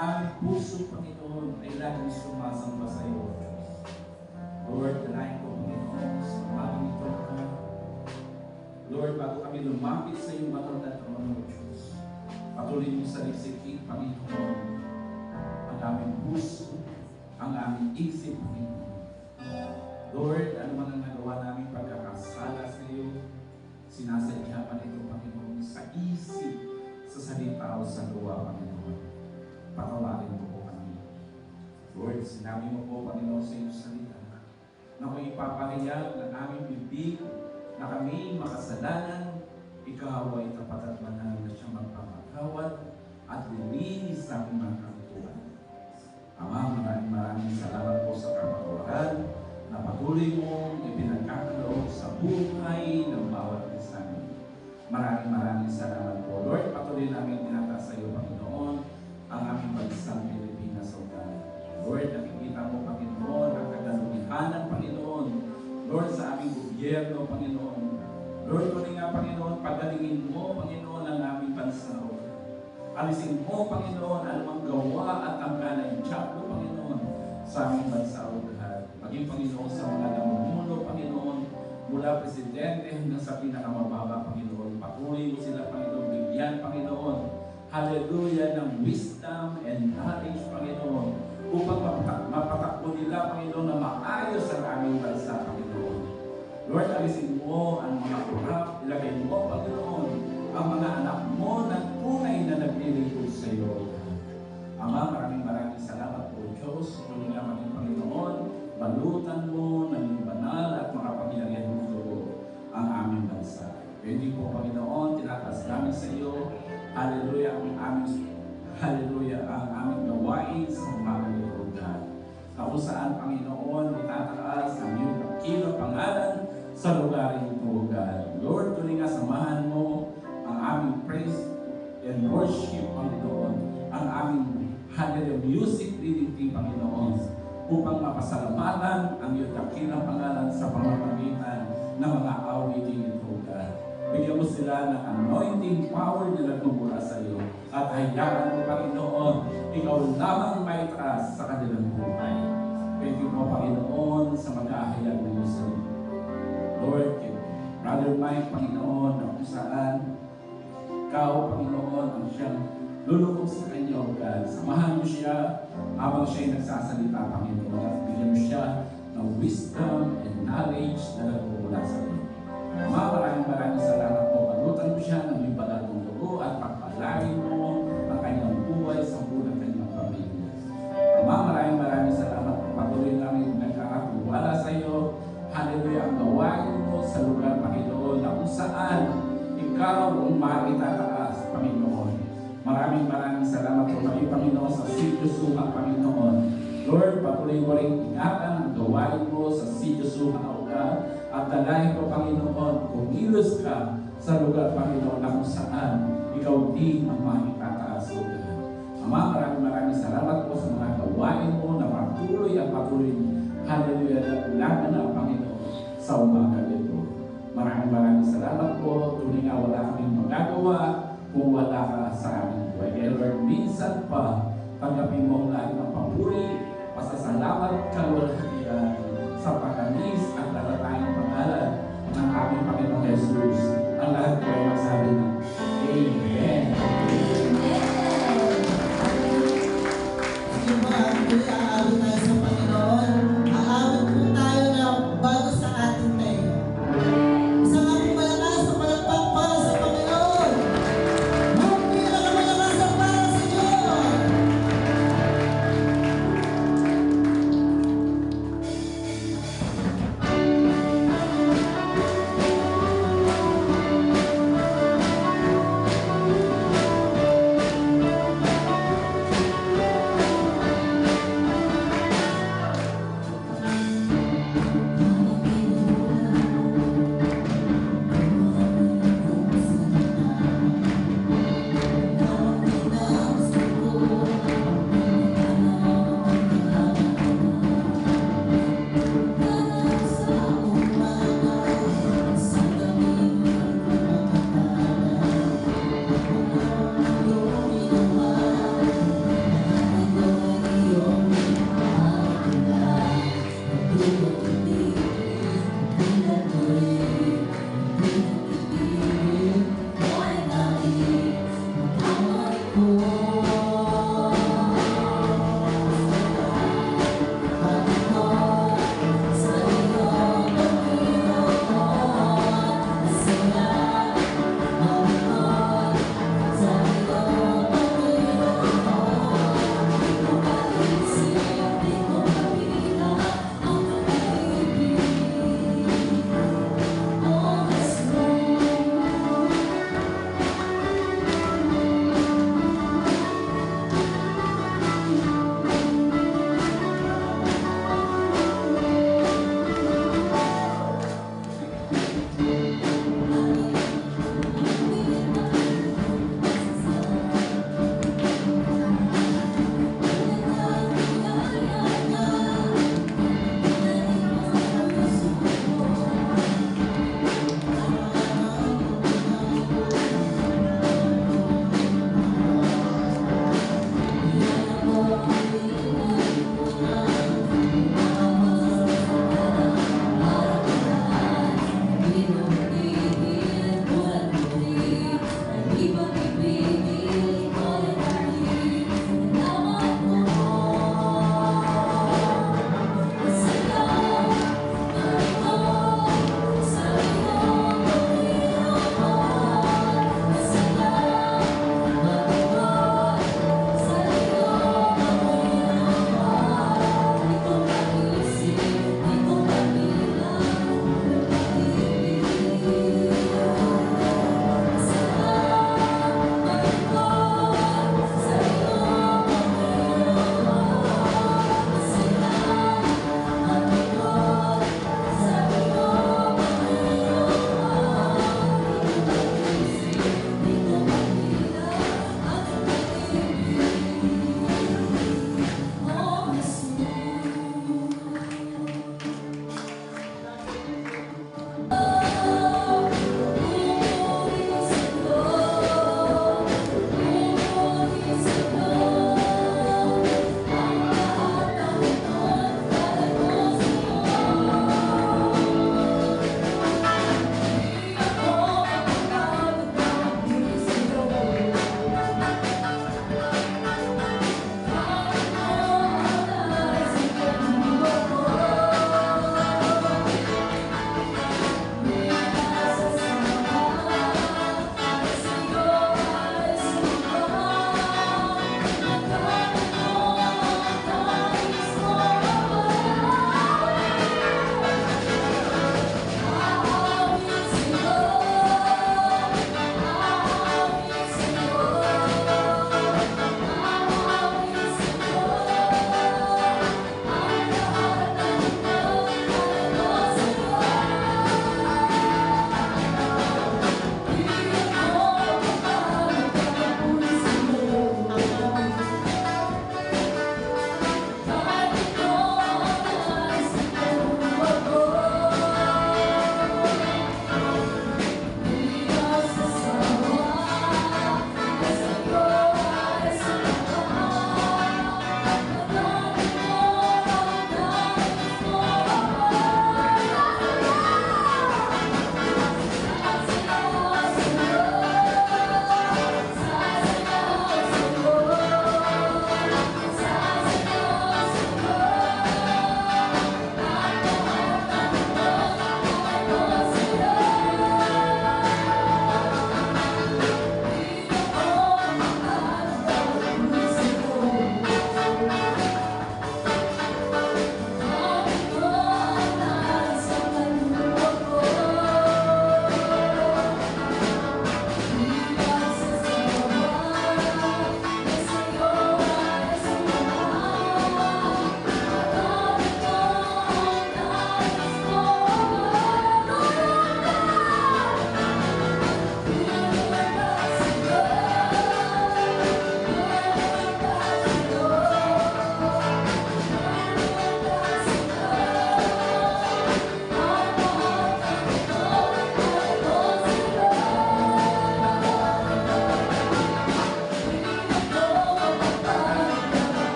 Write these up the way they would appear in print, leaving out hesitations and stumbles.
aming puso, Panginoon, ay laging sumasamba sa iyo. Lord, dalayan ko, Panginoon, sa umagang ito, Lord, bago kami lumapit sa iyong banal na trono, Diyos, patuloy mo sa liksikin, Panginoon, ang aming puso, ang aming isip, Panginoon. Lord, ano man ang nagawa namin pagkakasala sa iyo, sinasadya pa nito, Panginoon, sa isip, sa salita o sa luwa, Panginoon. Patawarin mo po kami. Lord, sinabi mo po, Panginoon, sa iyong salita, na kung ipapahayag ng aming bibig na kami makasalanan, ikaw ay tapat at banal na siyang magpapatawad at lilinis sa aming mga kakutuhan. Ama, maraming salamat po sa kapatawaran na patuloy mong ipinagkakaloob sa buhay ng bawat isa namin. Maraming salamat po. Lord, patuloy namin tinataas sa iyo, Panginoon, ang aming bansang Pilipinas, O God. Lord, nakikita mo, Panginoon, ang kagalumihanan, Panginoon. Lord, sa aming gobyerno, Panginoon. Lord, kunin nga, Panginoon, pagalingin mo, Panginoon, ang aming bansa, O God. Alisin mo, Panginoon, anumang gawa at angka ng Diablo, Panginoon, sa aming bansa, O God. Maging, Panginoon, sa mga namumuno, Panginoon, mula presidente hanggang sa pinakamababa, Panginoon. Patuloy mo sila, Panginoon, bigyan, Panginoon. Hallelujah, ng wisdom and knowledge, Panginoon, upang mapatakbo nila, Panginoon, na maayos ang aming bansa, Panginoon. Lord, alisin mo ang mga kurap, ilagay mo, Panginoon, ang mga anak mo na tunay na naglilingkod sa iyo. Ama, maraming salamat po, Diyos. Kunin nga maging, Panginoon, balutan mo ng banal at makapangyarihan mo dugo ang aming bansa. Pwede po, Panginoon, tinataas namin sa iyo. Hallelujah, ang aming gawain sa umaga nito, God. Na kung saan, Panginoon, itataas ang iyong dakilang pangalan sa lugar ito, God. Lord, tuloy nga samahan mo ang aming praise and worship, Panginoon. Ang aming hallelujah music reading team, Panginoon, upang mapasalamatan ang iyong dakilang pangalan sa pamamagitan ng mga awitin ito, God. Bigyan mo sila ng anointing power na nagmumula sa iyo. At hayaan mo, Panginoon, ikaw lamang may taas sa kanilang buhay. Thank you po, Panginoon, sa mag-ahayag ng iyo sa iyo. Lord, Brother Mike, Panginoon, na kung saan ikaw, Panginoon, ang siyang lulukob sa kanya, God. Samahan mo siya habang siya'y nagsasalita, Panginoon, at bigyan mo siya ng wisdom and knowledge na nagmumula sa iyo. Maraming salamat po. Palutan mo siya ng iyong banal mong dugo at pagpalain mo ang kanyang buhay sa buong kanyang pamilya. Maraming salamat po. Patuloy namin nagkakatiwala sa iyo. Hallelujah, ang gawain mo sa lugar, Panginoon, na kung saan ikaw ang maitataas, Panginoon. Maraming salamat po kami, Panginoon, sa sitio Suha, Panginoon. Lord, patuloy mo rin ingatan ang gawain mo sa sitio Suha, O God. At dalahin ko, Panginoon, kumilos ka sa lugar, Panginoon, na kung saan ikaw din ang makikataas, O God. Ama, maraming salamat po sa mga gawain mo na patuloy at patuloy. Hallelujah, laban na, Panginoon, sa umaga ito. Maraming salamat po. Tuloy nga wala kaming magagawa kung wala ka sa amin. Kaya Lord, minsan pa, tanggapin mo ang lahat ng papuri, pasasalamat, kalwalhatian, sa pagkanis at talatayang pangalan ng aming Panginoong Jesus. Ang lahat po ay magsabi ng Amen. Sige po, aawit tayo sa Panginoon. Aawit po tayo na bago sa ating tayo. Isang aming malakas na palagpak para sa Panginoon. Ang pinakamalakas na para sa Diyos.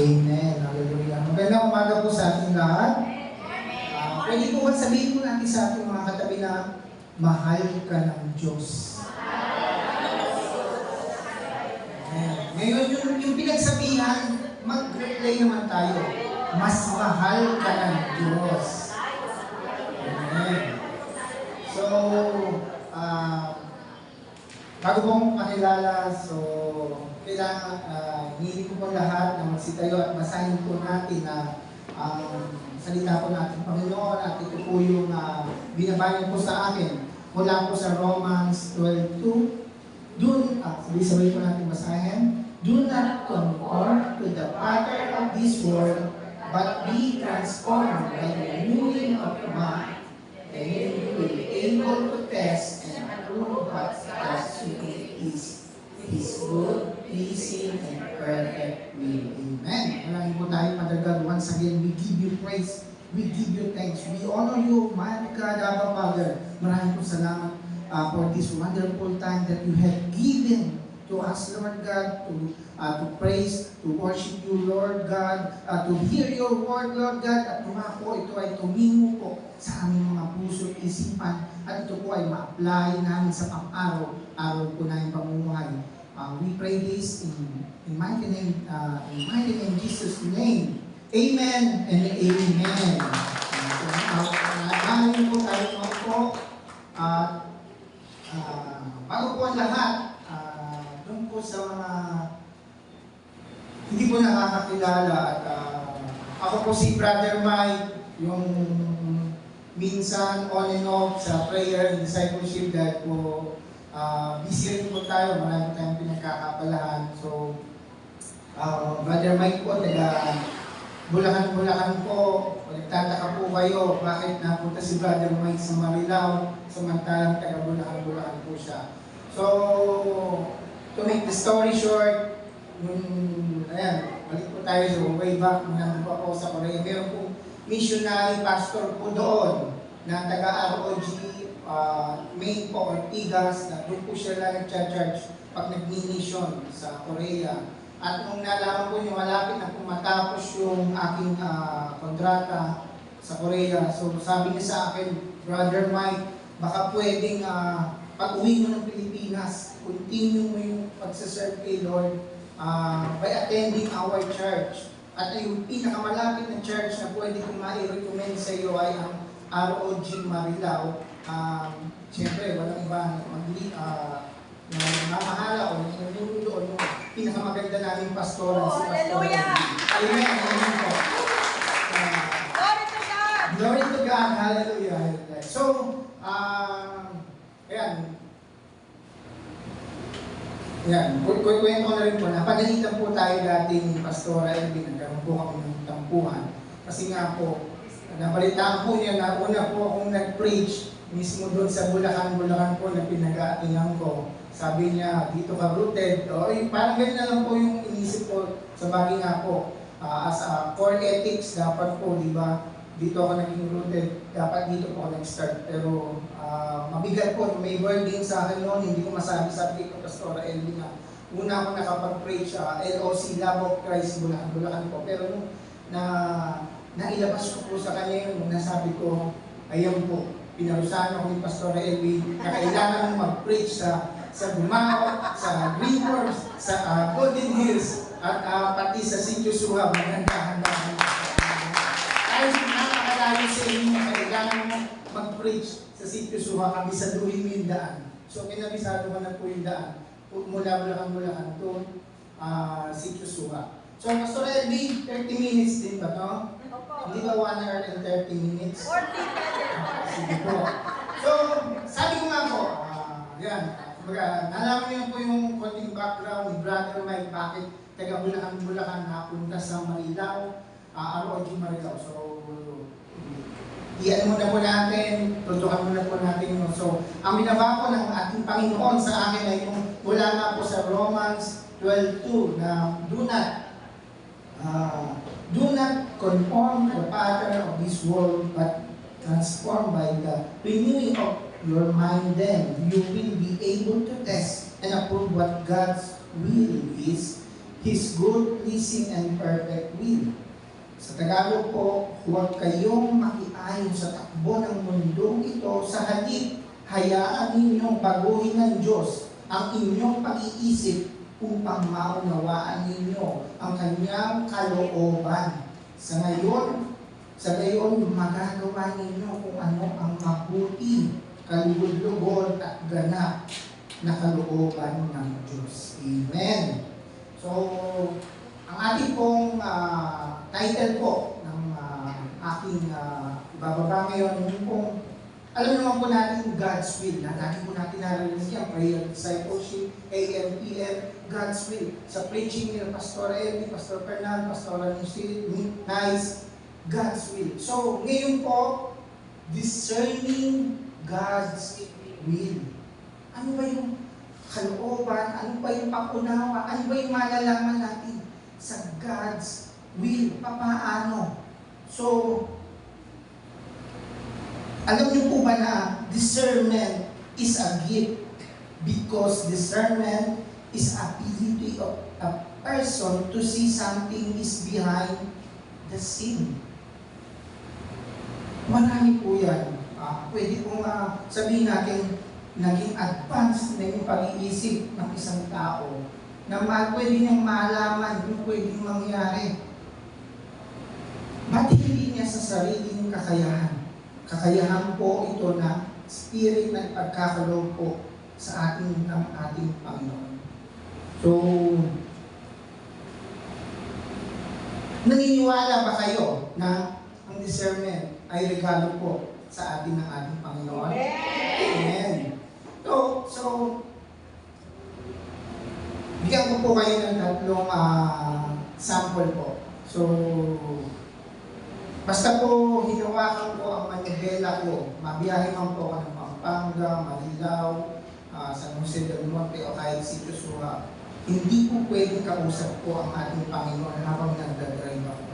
Amen. Hallelujah. Magandang umaga po sa ating lahat. Pwede po ba sabihin po natin sa ating mga katabi na mahal ka ng Diyos. Amen. Ngayon yung pinagsabihan, mag-reply naman tayo. Mas mahal ka ng Diyos. Amen. So, bago pong makilala, kailangan hindi ko po lahat na magsitayo at basahin po natin na salita po natin Panginoon at ito po yung binabayan po sa akin mula po sa Romans 12:2. Sabay-sabay po natin basahin. Do not conform to the pattern of this world, but be transformed by the renewing of your mind, and you will be able to test and approve what God's will is, His good, pleasing, and perfect will. Amen. Maraming po tayo madagdag. Once again, we give you praise. We give you thanks. We honor you, mighty God, Abba Father. Maraming po salamat for this wonderful time that you have given to us, Lord God, to praise, to worship you, Lord God, to hear your word, Lord God, at po ito ay tumingo po sa aming mga puso at isipan, at ito po ay ma-apply namin sa pang-araw-araw po na yung pamumuhay. We pray this in mighty name, Jesus' name. Amen and amen. Maraming po tayo naman po. Bago po ang lahat, doon po sa mga hindi po nakakakilala at ako po si Brother Mike, yung minsan on and off sa prayer and discipleship dahil po busy rin po tayo, marami tayong pinagkakapalahan. So, Brother Mike po, taga Bulacan po, nagtataka po kayo, bakit napunta si Brother Mike sa Marilao, samantalang taga Bulacan po siya. So, to make the story short, balik po tayo sa way back, nandun po ako sa Korea. Meron po missionary pastor po doon na taga-ROG, main po Ortigas, na doon po siya lang nag-charge pag nag-mission sa Korea. At nung nalaman po niyo, malapit na po matapos yung aking kontrata sa Korea. So sabi niya sa akin, Brother Mike, baka pwedeng pag-uwi mo ng Pilipinas, continue mo yung pagsaserve kay Lord by attending our church. At yung pinakamalapit na church na pwede kong ma-recommend sa iyo ay ang ROG Marilao. Siyempre, walang iba na mamahala o nanunod doon yung pinakamaganda naming pastoral, si Pastor. Hallelujah! Amen. Amen po. Glory to God! Glory to God. Hallelujah. So, ayan. Kwento ko na rin po, napagalitan po tayo dati ni Pastora Elvin, nagkaroon po kami ng tampuhan. Kasi nga po, nabalitaan po niya na una po akong nag-preach mismo doon sa Bulacan po na pinag-aatingan ko. Sabi niya, dito ka rooted. Parang ganyan na lang po yung inisip ko sa bagay nga po. As a core ethics, dapat po, di ba, dito ako naging rooted. Dapat dito po ako nag-start. Pero mabigat po, may wording sa akin noon, hindi ko masabi sa ko, Pastora Elvin, na una ako nakapag-preach, LOC, Love of Christ, Bulacan po. Pero nung nailabas ko po sa kanya yun, nasabi ko, ayan po, pinarusahan ako ni Pastora Elvin na kailangan mag-preach sa Bumao, sa Green Forest, sa Golden Hills, at pati sa Sitio Suha, maganda-handahan. Kahit napakalayo sa inyo na kailangan mo mag-preach sa Sitio Suha, kabisaduhin mo yung daan. So, kinabisado ka na po yung daan. Mula Bulacan to Sitio Suha. So, Pastor Elvin, 30 minutes din ba to? Hindi ba 1 hour and 30 minutes? 40 Sige po. So, sabi ko nga po, nalaman niyo po yung konting background ni Brother Mike, bakit taga Bulacan napunta sa Marilao, ROG Marilao. So, iyan muna po natin, tutukan muna po natin yun. So, ang binaba po ng ating Panginoon sa akin ay yung mula na po sa Romans 12:2 na do not conform to the pattern of this world, but transform by the renewing of your mind. Then you will be able to test and approve what God's will is, His good, pleasing, and perfect will. Sa Tagalog po, huwag kayong makiayon sa takbo ng mundong ito. Sa halip, hayaan ninyong baguhin ng Diyos ang inyong pag-iisip upang maunawaan ninyo ang kanyang kalooban. Sa gayon, magagawa ninyo kung ano ang mabuti, kalugod-lugod at ganap na kalooban ng Diyos. Amen. So, ang ating pong title po ng aking ibababa ngayon, yung pong, alam naman po natin God's will. Lagi po natin narinig yan, prayer, discipleship, AM, PM, God's will. Sa preaching ni Pastor Eddie, Pastor Fernand, Pastor Nice, God's will. So, ngayon po, discerning God's will. Ano ba yung kalooban? Ano ba yung pakunawa? Ano ba yung malalaman natin sa God's will? Papaano? So, alam niyo po ba na discernment is a gift because discernment is ability of a person to see something is behind the scene. Marami po yan. Pwede pong sabihin natin naging advanced na yung pag-iisip ng isang tao na pwede niyang malaman kung pwedeng mangyari. Ba't hindi niya sa sariling kakayahan? Kakayahan po ito na spirit na pagkakaloob po sa ating Panginoon. So, naniniwala ba kayo na ang discernment ay regalo po sa ating ng ating Panginoon? Amen. So, bigyan ko po kayo ng tatlong sample po. So, basta po hinawakan ko ang manibela ko, mabiyahe man po ako ng Pampanga, Marilao, San Jose del Monte o kahit si Joshua, hindi po pwedeng kausap po ang ating Panginoon habang nagdadrive ako.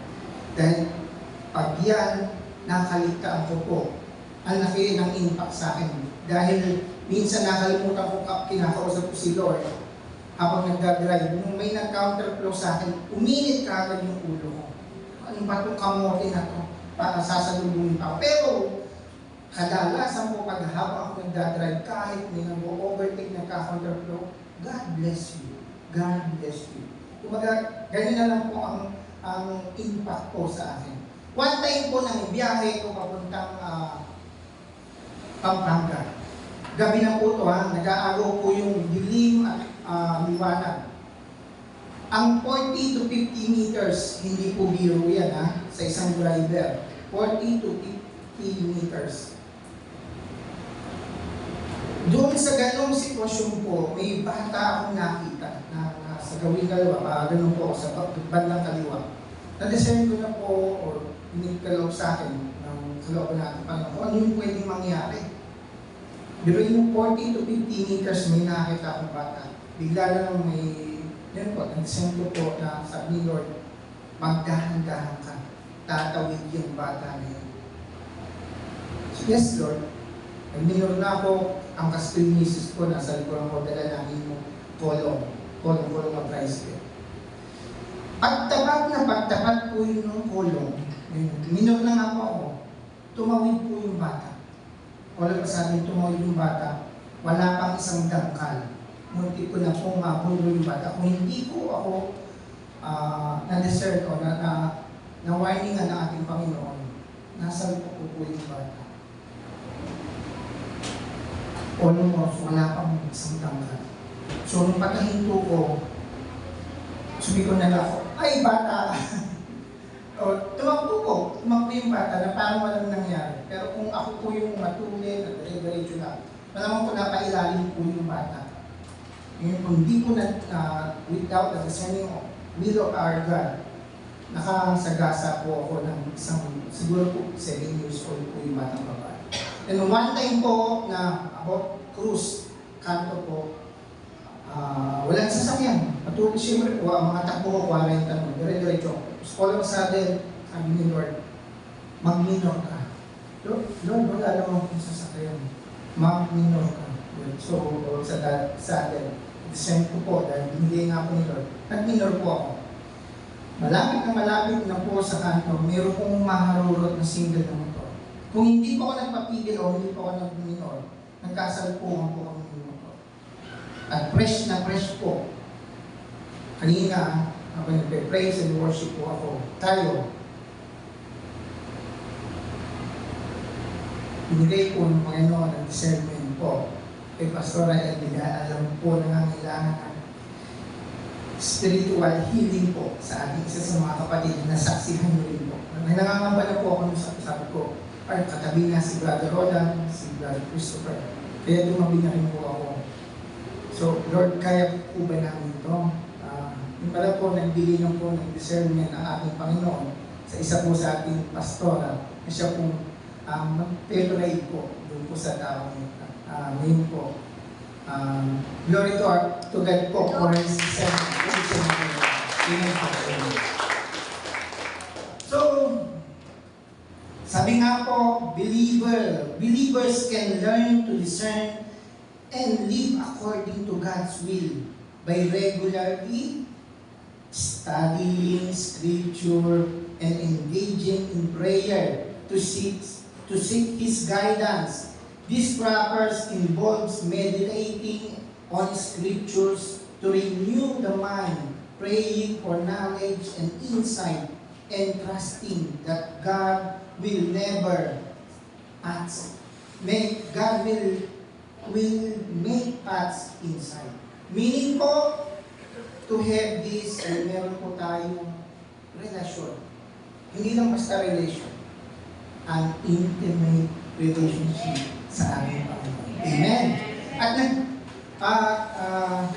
Dahil pag yan, nakaligtaan ko po, ang laki ng impact sa akin. Dahil minsan nakalimutan ko kinakausap ko si Lord habang nagdadrive. Nung may nag-counterflow sa akin, uminit ka agad yung ulo ko. Ano ba itong kamote na ito? Para sasalubungin pa. Pero, kadalasan po pag habang ako nagdadrive, kahit may nag-overtake ng counterflow, God bless you. God bless you. Kumaga, ganyan na lang po ang impact po sa akin. One time po nang biyahe ko papuntang Pampanga. Gabi na po ito nag-aagaw po yung dilim at liwanag. Ang 40 to 50 meters, hindi po biro yan sa isang driver. 40 to 50 meters. Doon sa ganong sitwasyon po, may bata akong nakita na sa gawing kaliwa, ganun po sa bandang kaliwa. Na-discern ko na po, or inikalaw sa akin ng kalooban natin Panginoon, kung ano yung pwedeng mangyari. Pero yung 40 to 50 meters, may nakita akong bata. Bigla na lang may, yan po, na-discern ko po na sabi ni Lord, magdahan-dahan ka, tatawid yung bata na yun. So, yes, Lord. Nag-minor na ako, ang kastil misis ko, nasa likuran ko, dala namin yung kolong ng tricycle. Pagtapat po yun ng kolong, minor na nga po ako, tumawid po yung bata. Wala pa sabi, tumawid yung bata, wala pang isang dangkal. Munti ko na pong mabulo yung bata. Kung hindi po ako na-desert o na-warningan ng ating Panginoon, nasa po yung bata. Almost wala pang isang dangkal. So, nung pagkahinto ko, sabi ko na lang ako, ay bata! Tumakbo yung bata na parang walang nangyari. Pero kung ako po yung matulin at dire-diretso na, malamang po napailalim po yung bata. Ngayon kung hindi po without the discerning will of our God, nakasagasa po ako ng isang, siguro po 7 years old po yung batang babae. And one time po na about cruise, kanto po, walang sasakyan. Patuloy siyempre po, ang mga takbo ko, 40 tanong, dire-diretso. All of a sudden, sabi ni Lord, mag-minor ka. Lord, wala naman kung sasakyan. Mag-minor ka. So, sa atin. Discern ko po dahil hindi nga po ni Lord. Nag-minor po ako. Malapit na po sa kanto, meron pong maharurot na single na motor. Kung hindi po ako nagpapigil o hindi po ako nag-minor, nagkasalpuhan po kami ng motor. At fresh na fresh po. Kanina, ako nagpe-praise and worship po ako. Tayo. Binigay po ng Panginoon ang discernment po. Kay Pastora Elvira, alam po na nangangailangan ng spiritual healing po sa ating isa sa mga kapatid na saksihan nyo rin po. Nangangamba na po ako nung sabi ko, ay katabi na si Brother Roland, si Brother Christopher. Kaya tumabi na rin po ako. So, Lord, kaya po ba namin ito? Yung pala po, nagbili lang po ng discernment ang ating Panginoon sa isa po sa ating pastora na siya po mag-pray po doon po sa tao niya. Ngayon po. Glory to God po for His discernment. Amen po. So, sabi nga po, believers can learn to discern and live according to God's will by regularly studying Scripture and engaging in prayer to seek His guidance. This practice involves meditating on Scriptures to renew the mind, praying for knowledge and insight, and trusting that God will never make paths inside. Meaning po, to have this, ay meron po tayong relasyon. Hindi lang basta relation. An intimate relationship sa aming Panginoon. Amen. At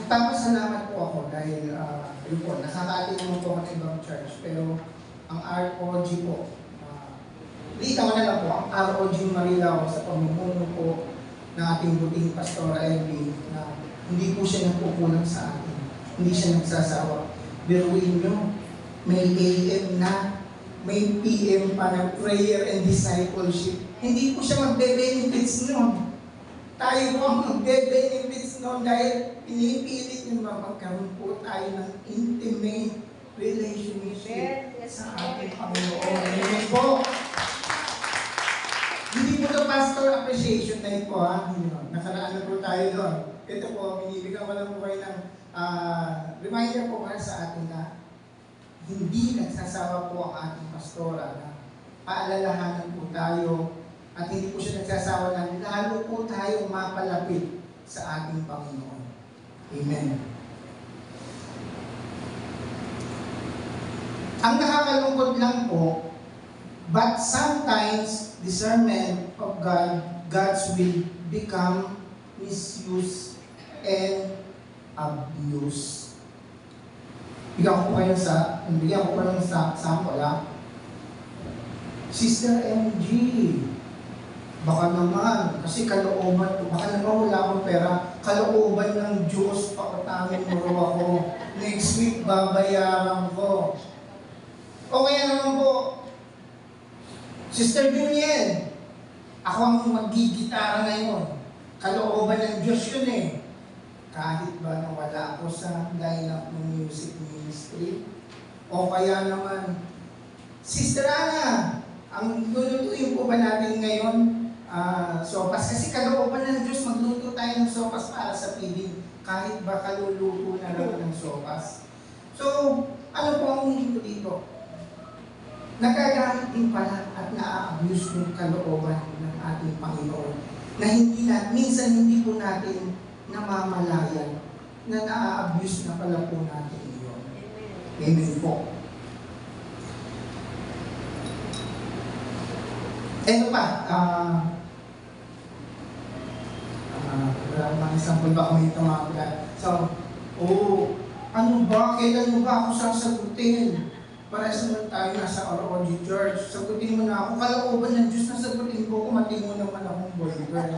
nagpapasalamat po ako dahil yun po, nakakaatin naman po ako ng ibang church. Pero ang ROG po, litaw na lang po, ang ROG Marilao sa pamumuno po ng ating buting Pastora Elvie na hindi po siya nagkukulang sa atin. Hindi siya nagsasawa. Biruin nyo, may AM na, may PM pa ng prayer and discipleship. Hindi po siya magbe-benefits nun. Tayo po ang magbe-benefits nun dahil pinipilit nyo magkaroon po tayo ng intimate relationship sa ating Panginoon. Amen po. Hindi po ito pastor appreciation night po ha. Nakaraan na po tayo doon. Ito po, binibigyan ko lang po kayo ng reminder po para sa atin na hindi nagsasawa po ang ating pastora na paalalahanan po tayo at hindi po siya nagsasawa na lalo po tayong mapalapit sa ating Panginoon. Amen. Ang nakakalungkot lang po, but sometimes discernment of God's will become misused and abuse. Bigyan ko kayo sa sample ha. Sister MG, baka naman, kasi kalooban, baka naman wala akong pera, kalooban ng Diyos, pakatamin mo raw ako. Next week, babayaran ko. O kaya naman po, Sister Julian, ako ang mag-gigitara ngayon. Kalooban ng Diyos yun eh. Kahit ba na wala ako sa line-up ng music ministry. O kaya naman, Sister Ana, ang lulutuin po ba natin ngayon? Sopas. Kasi kalooban ng Diyos, magluto tayo ng sopas para sa feeding. Kahit ba kaluluto na naman ng sopas. So, ano po ang hindi dito? Nagagamit din pala at na-abuse yung kalooban ng ating Panginoon. Na minsan hindi po natin namamalayan na na-abuse na pala po natin yun. Amen po. Ito pa, mga example ba kami ito mga kapatid. So, ano ba? Kailan mo ba ako sasagutin? Parehas naman tayo nasa ROG Church. Sagutin mo na ako. Kalooban ng Diyos na sagutin ko, kumating mo naman akong boyfriend.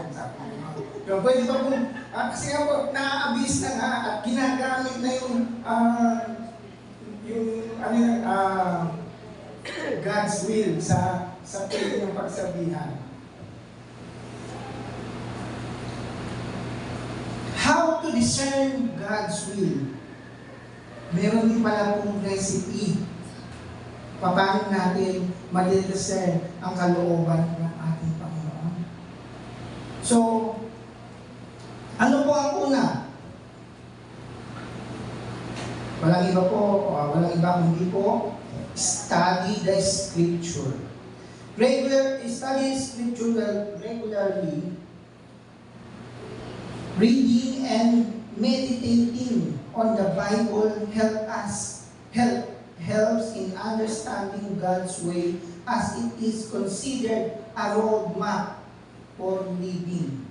Pero pwede ba kung, kasi nga po, na-abuse na nga at ginagamit na God's will sa pwede ng pagsabihan. How to to discern God's will, meron din pala pong recipe. Paano natin ma-discern ang kalooban ng ating Panginoon? So, ano po ang una? Walang iba kundi po, study the Scripture. Study Scripture regularly, reading and meditating on the Bible helps in understanding God's way as it is considered a roadmap for living.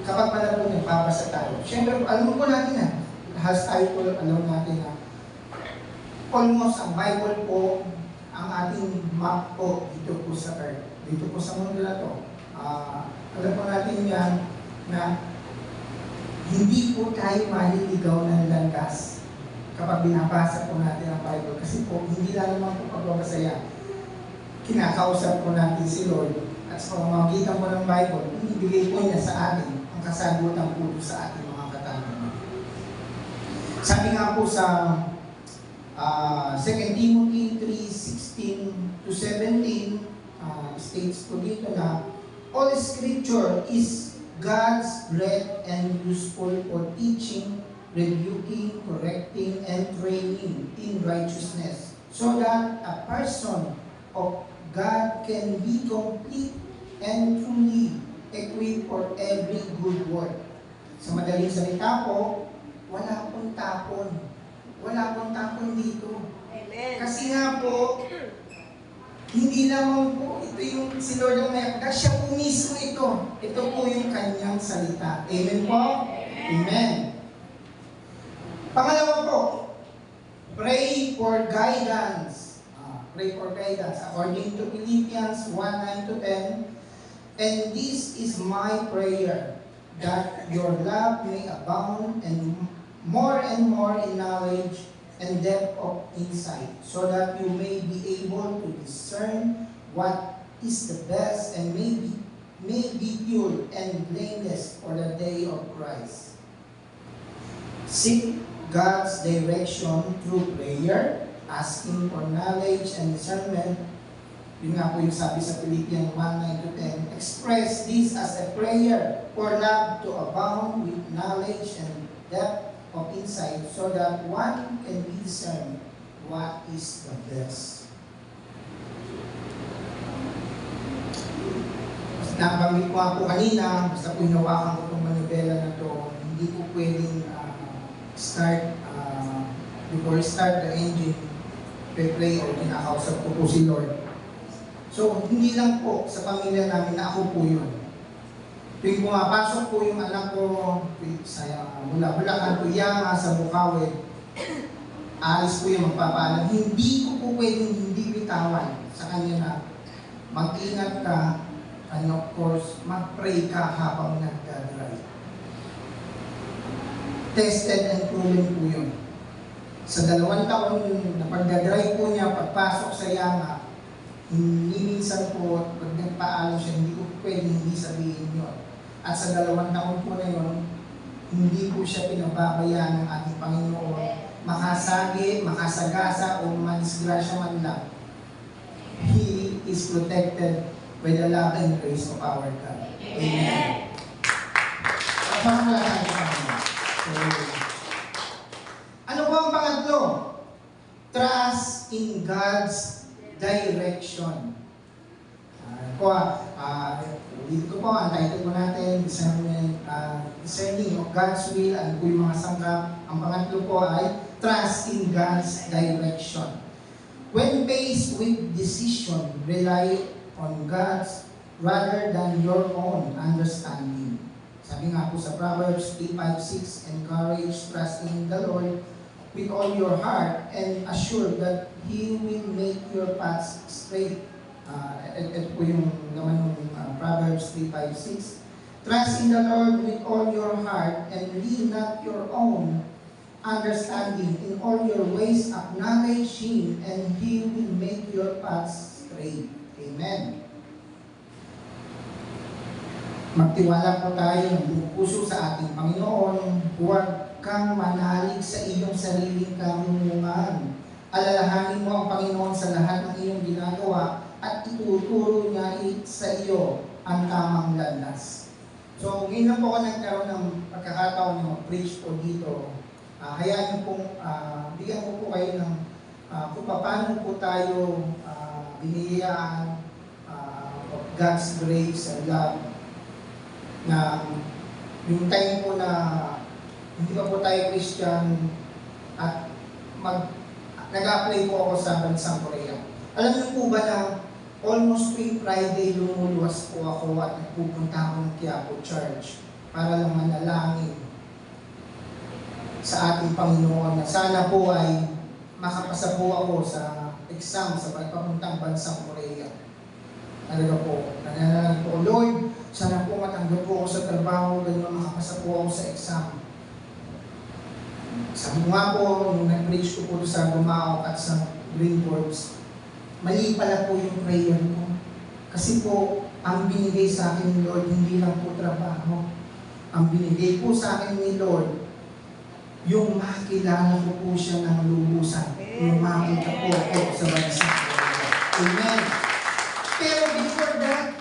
Kapag pala po nagpapasa tayo, syempre, alam po natin na, has title, alam natin na, almost ang Bible po, ang ating map po dito po sa earth, dito po sa mundo na to. Alam po natin yan na hindi po tayo maliligaw ng landas kapag binabasa po natin ang Bible. Kasi po, hindi lang naman po pagbabasa yan. Kinakausap po natin si Lord at sa pamamagitan po ng Bible, ibigay po niya sa atin ang kasagutan po sa ating mga katanungan. Sabi nga po sa 2 Timothy 3:16-17, states po dito na all Scripture is God's breathed and useful for teaching, rebuking, correcting, and training in righteousness, so that a person of God can be complete and truly equipped for every good work. Sa madaling salita po, wala pong tapon. Wala pong tapon dito. Amen. Kasi nga po, hindi lamang po ito yung si Lord ang may siya po mismo ito. Ito po yung kanyang salita. Amen po? Amen. Pangalawa po, pray for guidance. Pray for guidance. According to Philippians 1:9-10, and this is my prayer, that your love may abound and more in knowledge and depth of insight, so that you may be able to discern what is the best and may be pure and blameless for the day of Christ. Seek God's direction through prayer, asking for knowledge and discernment. Yun nga po yung sabi sa Philippians 1:9-10. Express this as a prayer for love to abound with knowledge and depth of insight, so that one can discern what is the best. Nabanggit ko nga po kanina, basta po hinawakan ko itong manibela na to, hindi po pwedeng before start the engine, pray o kinakausap ko po si Lord. So, hindi lang po sa pamilya namin na ako po yun. Tuwing pumapasok po yung anak ko mula Bulacan, Tuyama, sa Bukawi, alis po yung magpapaalam. Hindi ko po pwedeng hindi bitawan sa kanya na mag-ingat ka, and of course, mag-pray ka habang nagdadrive. Tested and proven po yun. Sa 2 taon na pagdadrive po niya, pagpasok sa Yama, hindi minsan po, pag nagpaalam siya, hindi ko pwedeng hindi sabihin yun. At sa 2 taon po na yun, hindi po siya pinababayaan ng ating Panginoon makasagi, makasagasa o madisgrasya man lang. He is protected by the love and grace of our God. Amen. Ano po ang pangatlo? Trust in God's direction. Dito po ang title po natin, discerning of God's will, and po yung mga sangkap. Ang pangatlo po ay trust in God's direction. When faced with decision, rely on God's rather than your own understanding. Sabi nga po sa Proverbs 3:5-6, encourage trusting the Lord with all your heart and assure that He will make your paths straight. Ito po yung naman ng Proverbs 3:5-6. Trust in the Lord with all your heart and lean not your own understanding. In all your ways acknowledge Him and He will make your paths straight. Amen. Magtiwala po tayo ng buong puso sa ating Panginoon. Huwag kang manalig sa iyong sariling kamumuhan. Alalahanin mo ang Panginoon sa lahat ng iyong ginagawa at ituturo niya sa iyo ang tamang landas. So, ngayon lang po ako nagkaroon ng pagkakataon na mag-preach po dito. Hayaan niyo pong bigyan ko po kayo ng kung paano po tayo biniyayaan of God's grace and love na yung time po na hindi pa po tayo Christian at nag-apply po ako sa bansang Korea. Alam niyo po ba na almost tuwing Friday lumuluwas po ako at nagpupunta ako ng Quiapo Church para lang manalangin sa ating Panginoon na sana po ay makapasa po ako sa exam sa pagpapuntang bansang Korea. Talaga po, nananalag po, Lord, sana po matanggap po ako sa trabaho, ganun makapasa po ako sa exam. Sabi nga po, nung nag-preach ko po sa Gumao at sa Greenworks, mali pala po yung prayer ko. Kasi po, ang binigay sa akin ni Lord, hindi lang po trabaho. Ang binigay po sa akin ni Lord, yung makilala ko po siya ng lubusan. Yung makita po ako sa bansa. Amen. Pero before that,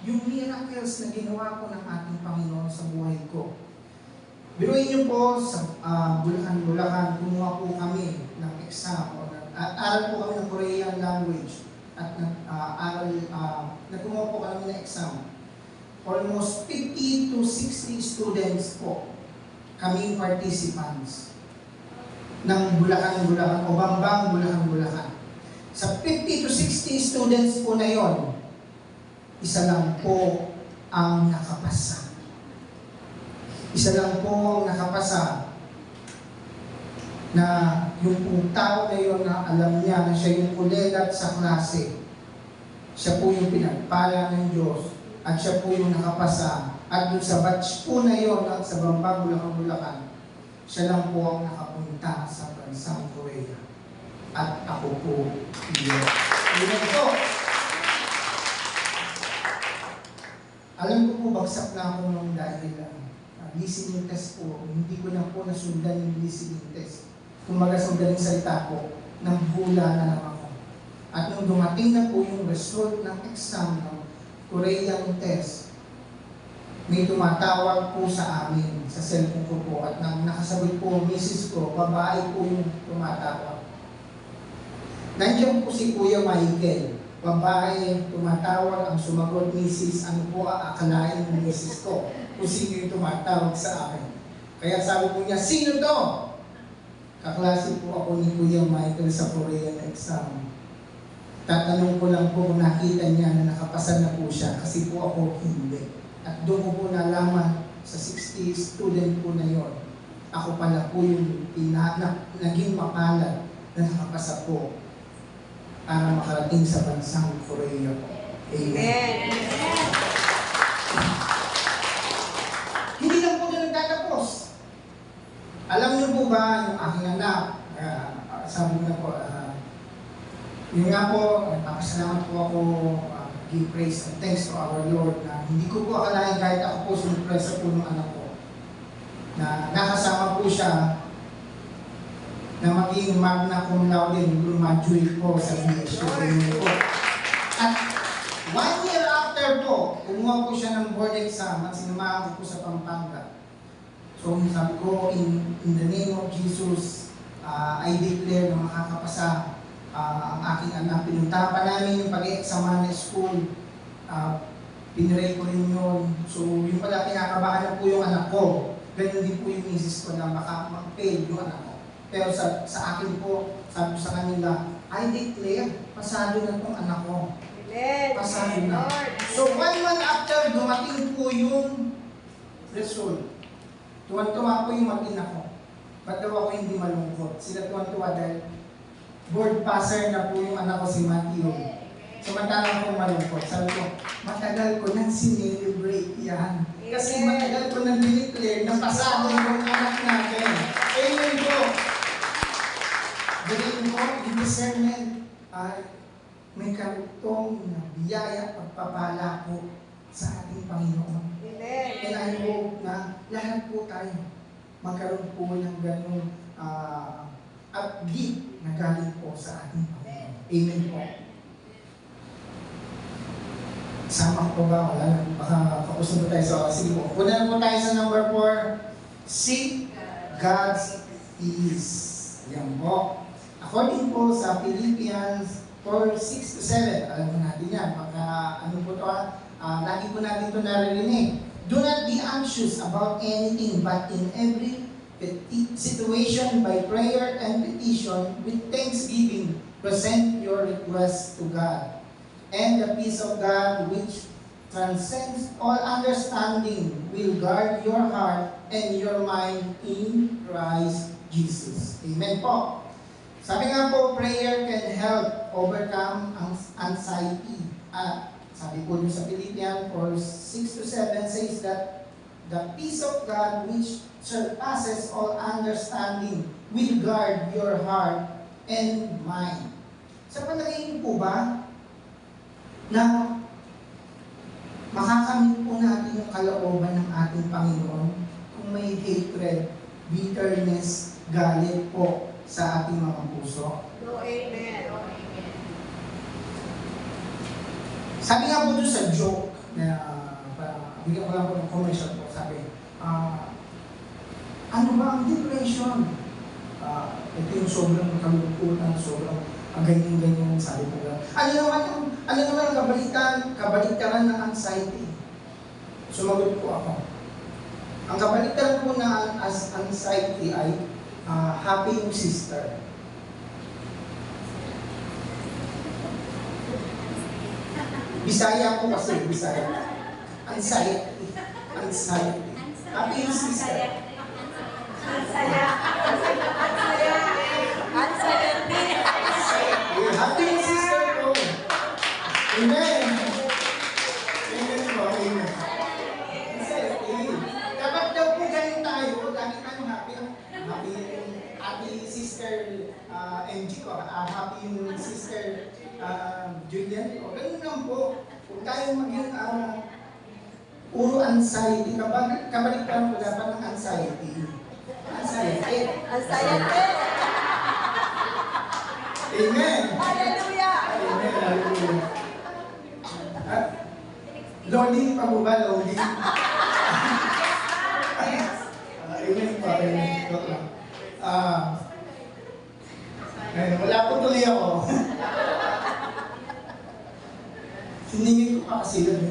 yung miracles na ginawa ko ng ating Panginoon sa buhay ko. Biruin niyo po sa Bulacan, kumuha po kami ng exam o aral po kami ng Korean language at nagkumuha po kami ng exam. Almost 50 to 60 students po kaming participants ng Bulacan o Bambang Bulacan. Sa 50 to 60 students po na yon, isa lang po ang nakapasa. Isa lang po ang nakapasa na yung pong tao na yun na alam niya na siya yung kulelat sa klase. Siya po yung pinagpala ng Diyos at siya po yung nakapasa. At yung sa batch po na yun at sa Bambang Bulacan, siya lang po ang nakapunta sa bansang Korea. At ako po yun. Yun po. Alam ko po, bagsak na ako nung dahil listening test po. Hindi ko na po nasundan yung listening test. Kung magasundan yung salita ko, naghula na lang ako. At nung dumating na po yung result ng exam ng Korean test, may tumatawag po sa amin, sa cellphone ko po, at nang nakasabit po, misis ko, babae po yung tumatawag. Nandiyan po si Kuya Michael, babae, tumatawag, ang sumagot, misis, ano po aakalain ng misis ko, kung sino yung tumatawag sa akin. Kaya sabi po niya, sino to? Kaklase po ako ni Kuya Michael sa Korean exam. Tatanong ko lang po kung nakita niya na nakapasa na po siya, kasi po ako hindi. At doon ko po nalaman sa 60 student po na yon, ako pala po yung naging mapalad na nakapasa po para makarating sa bansang Korea po. Amen. Hindi lang po doon nagtatapos. Alam niyo po ba yung aking anak, sabi na po, yun nga po, nagpapasalamat po ako, give praise and thanks to our Lord na hindi ko po akalain kahit ako po sumpresa po ng anak ko na nakasama po siya na maging magna cum laude, graduate po sa BSU po. At 1 year after po, kumuha po siya ng board exam at sinamahan ko po sa Pampanga. So sabi ko, in the name of Jesus, I declare na makakapasa ang aking anak. Pinunta pa namin yung pag-exama na school. Piniray ko rin yun. So, yung pala kinakabahan na po yung anak ko. Ganun din po yung misis ko na mag-fail yung anak ko. Pero sa akin po, sabi ko sa kanila, I declare, pasado na itong anak ko. Pasado na. So, 1 month after, dumating po yung result. Tuwan-tuwa po yung mag-ina ko. Ba't daw ako hindi malungkot? Sila tuwan-tuwa dahil board passer na po yung anak ko si Matthew. Samantalang akong malungkot. Sabi ko, matagal ko nang sinelebrate yan. Kasi matagal ko nang dineclare na pasado yung anak natin. Amen po. Ganyan po, yung discernment ay may karugtong na biyaya pagpapala po sa ating Panginoon. Amen. And I hope na lahat po tayo magkaroon po ng ganung upbeat na galing po sa ating Panginoon. Amen po. Sama ko ba? Wala. Baka kapusin po tayo sa oras. Sige po. Una po tayo sa number 4. Seek God's peace. Yan po. According po sa Philippians 4:6-7, alam mo natin yan. Baka ano po ito lagi po natin ito naririnig. Do not be anxious about anything, but in every situation by prayer and petition with thanksgiving, present your requests to God. And the peace of God, which transcends all understanding, will guard your heart and your mind in Christ Jesus. Amen po. Sabi nga po, prayer can help overcome anxiety. Sabi po dun sa Philippians 4:6-7 says that the peace of God, which surpasses all understanding, will guard your heart and mind. Sa palagay po ba na makakamit po natin yung kalooban ng ating Panginoon kung may hatred, bitterness, galit po sa ating mga puso? No, amen. Sabi nga po doon sa joke, na bigyan ko lang po ng commercial po, sabi, ano ba ang depression? Ito yung sobrang kalungkutan, sobrang ganyan-ganyan, sabi ko lang. Ano naman ang kabaliktaran ng anxiety? Sumagot po ako. Ang kabaliktaran po ng anxiety ay happy yung sister. Bisaya po kasi, Bisaya. Anxiety. Happy yung sister. Happy yung sister ko. Amen. Amen po, amen. Anxiety. Dapat daw po ganun tayo, lagi tayong happy. Happy sister MG ko, happy yung sister Julian ko. Ganun lang po. Kung tayo maging puro anxiety, kabaliktaran po dapat ng anxiety. Anxiety. Amen. Hallelujah. Amen. Hallelujah. Loading pa po ba? Loading? Amen po. Amen. Wala po tuloy ako. Siningin ko pa kasi yun.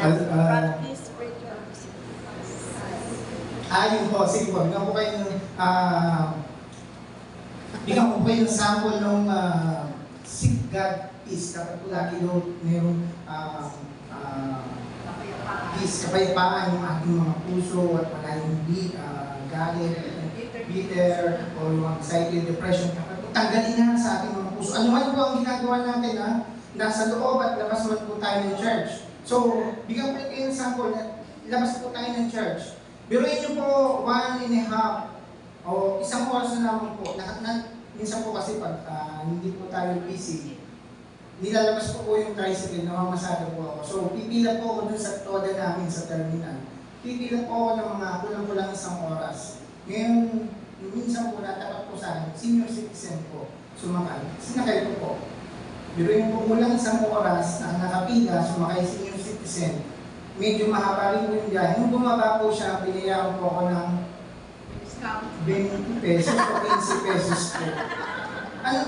Practice spiritual. Yun po. Sige po. Bigyan ko kayo ng sample ng seek God peace. Dapat po lagi doon mayroong peace, kapayapaan yung ating mga puso at wala yung galit, bitter, o yung anxiety, depression. Dapat po tanggalin na sa ating mga puso. Ano man po ang ginagawa natin, nasa loob at labas man po tayo ng church. So, bigyan ko kayo ng sample na labas po tayo ng church. Biruin niyo po 1.5 o isang oras na naman po. Minsan po kasi pag hindi po tayo busy, nilalabas po yung tricycle, namamasada po ako. So, pipila po ako dun sa toda namin sa terminal. Pipila po ako ng mga kulang-kulang isang oras. Ngayon, minsan po natapat po sa akin, senior citizen po, sumakay. Sinakay ko po. Biruin po kulang isang oras na nakapila, sumakay senior citizen. Medyo mahaba rin po yung biyahe. Nung bumaba po siya, pinayaran po ako ng 20 pesos o 15 pesos po. Ano?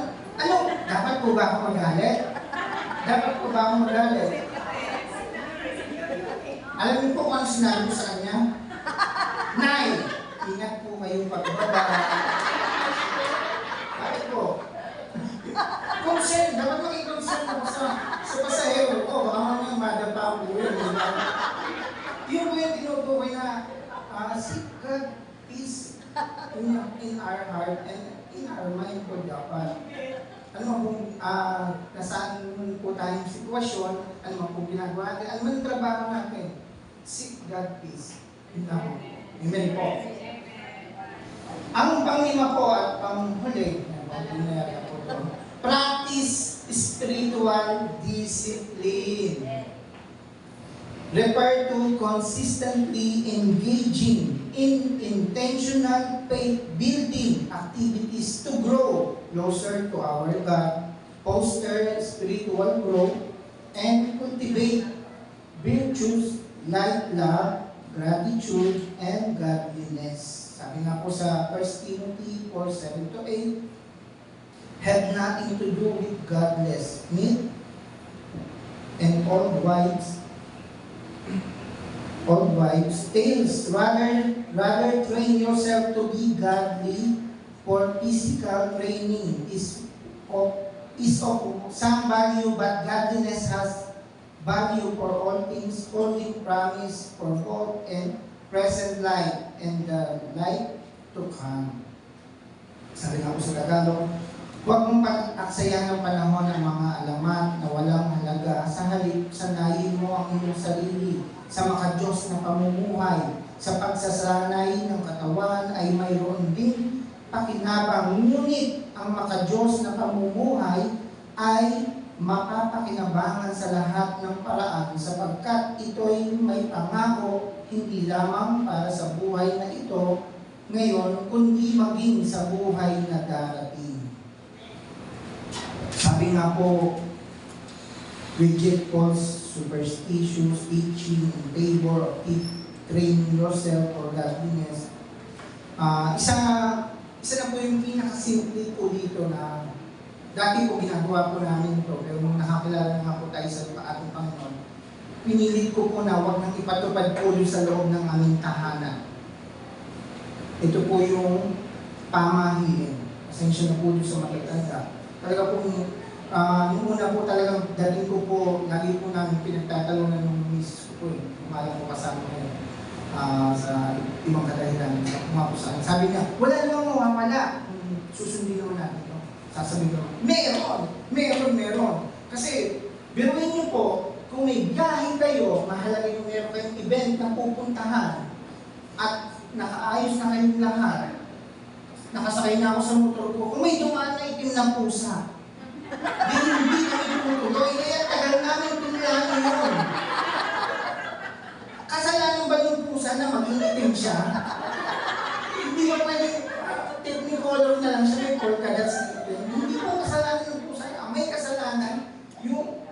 Dapat po ba ako magalit? Dapat po ba ako magalit? Alam niyo po kung ano sinabi ko sa kanya? Nay, ingat po kayong pagbaba. Bakit po? Concern, dapat maging concern ako sa pasahero ko. Baka mamang madapa ang buhay. Yun po yung tinutukoy na seek God peace in our heart and in our mind po dapat. Ano man kung nasaan po tayong sitwasyon, ano man kung ginagawa natin, ano man yung trabaho natin, seek God peace. Yun lang po. Amen po. Ang panglima po at panghuli, practice spiritual discipline. Refer to consistently engaging in intentional faith-building activities to grow closer to our God, foster spiritual growth, and cultivate virtues like love, gratitude, and godliness. Sabi nga po sa 1 Timothy 4:7-8, have nothing to do with godless myth and old wives' tales. Rather train yourself to be godly, for physical training is of some value, but godliness has value for all things, holding promise for both and present life and the life to come. Sabi nga po sa Tagalog, huwag mong pag-aksayan ng panahon ng mga alamat na walang halaga. Sa halip, sanayin mo ang iyong sarili sa makadiyos na pamumuhay. Sa pagsasanay ng katawan ay mayroon din pakinabang. Ngunit ang makadiyos na pamumuhay ay mapapakinabangan sa lahat ng paraan sapagkat ito'y may pangako hindi lamang para sa buhay na ito ngayon, kundi maging sa buhay na darating. Sabi nga po, reject false superstitious teaching in favor of training yourself for godliness. Isa na po yung pinakasimple po dito na dati po ginagawa po namin ito, pero nung nakakilala nga po tayo sa ating Panginoon, pinilit ko po na huwag nang ipatupad po yun sa loob ng aming tahanan. Ito po yung pamahiin. Pasensya na po yun sa matatanda. Talaga po, nung una po talagang dating ko po, lagi po namin pinagtatalunan ng misis ko po eh. Umalang po kasama ngayon sa ibang kadahilan. Sabi niya, wala namang mawawala. Susundin naman natin ito. Sasabihin ko, meron. Kasi, biruin niyo po, kung may biyahe kayo, mahalaga yung meron kayong event na pupuntahan at nakaayos na kayong lahat, nakasakay na ako sa motor ko, kung may dumaan na itim na pusa, hindi kami tutuloy, kaya tagal namin pinulahan yun. Kasalanan ba yung pusa na maging itim siya? Hindi ba pwede, technicolor na lang siya, may polka dots na itim. Hindi po kasalanan ng pusa, may kasalanan yung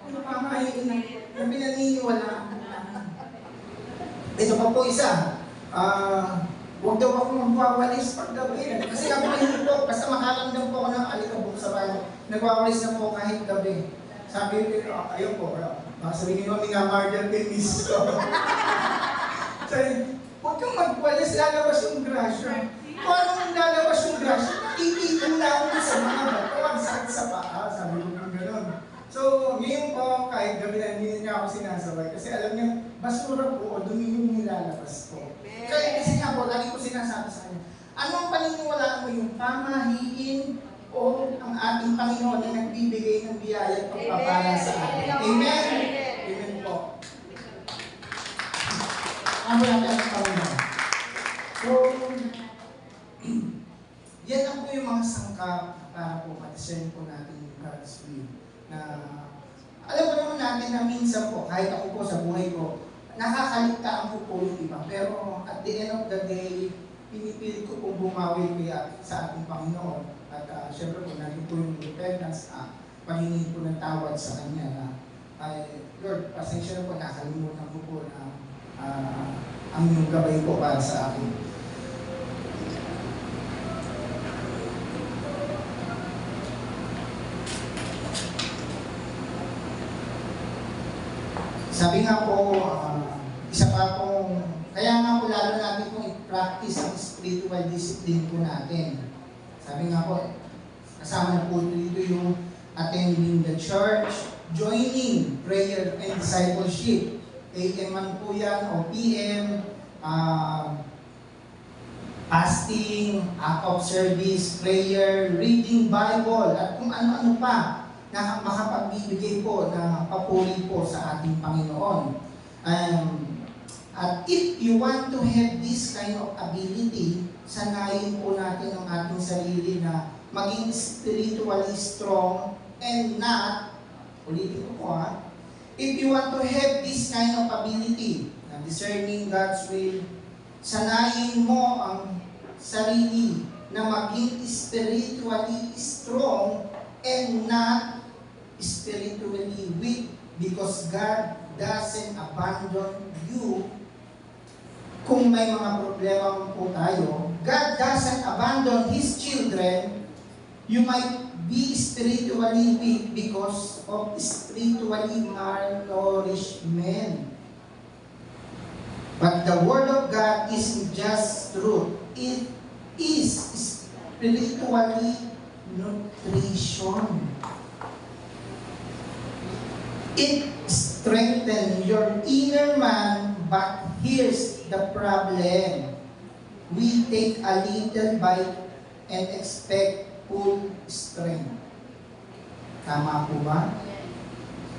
pamahayin na pinaniniwalaan. Ito pa po isa, huwag daw ako magwawalis pag gabi. Kasi ako hindi po, basta makaramdam po ako ng alikabok sa bahay. Nagwawalis na po kahit gabi. Sabi ko, ayun po, sabihin nyo, minamardal din misis ko. Sabi, huwag kang magwalis, lalabas yung grasya. Kung anong lalabas yung grasya, itigil na ako sa mga bato, ang sakit sa paa. Sabi ko ng gano'n. So, ngayon po, kahit gabi na hindi niya ako sinasabay. Kasi alam niya, basura po o dumi yung nilalabas ko. Kaya kasi nga po, lagi ko sinasabi sa kanya, anong paniniwalaan mo yung pamahiin o ang ating Panginoon na nagbibigay ng biyaya at pagpapala sa atin? Amen? Amen po. Ano natin ang Panginoon? So, yan ang po yung mga sangkap para po patisyan po natin yung God's will. Na alam mo naman natin na minsan po, kahit ako po sa buhay ko, nakakaligtaan ko po yung iba. Pero at the end of the day, pinipilit ko po bumawi kaya sa ating Panginoon. At syempre po, natin po yung repentance, pangingin po ng tawad sa Kanya na, Lord, pasensya na po, nakalimutan ko po na ang inyong gabay po para sa akin. Sabi nga po, isa pa pong, kaya nga po lalo natin pong i-practice ang spiritual discipline po natin. Sabi nga po, kasama na po dito yung attending the church, joining prayer and discipleship. AM man po yan o PM, fasting, act of service, prayer, reading Bible, at kung ano-ano pa na makapagbibigay po na papuri po sa ating Panginoon. At if you want to have this kind of ability, sanayin po natin ang ating sarili na maging spiritually strong and not, ulitin ko po if you want to have this kind of ability, na discerning God's will, sanayin mo ang sarili na maging spiritually strong and not spiritually weak, because God doesn't abandon you. Kung may mga problema po tayo, God doesn't abandon His children. You might be spiritually weak because of spiritually malnourished men. But the Word of God isn't just truth. It is spiritually nutrition. It strengthens your inner man, but here's the problem. We take a little bite and expect full strength. Tama po ba?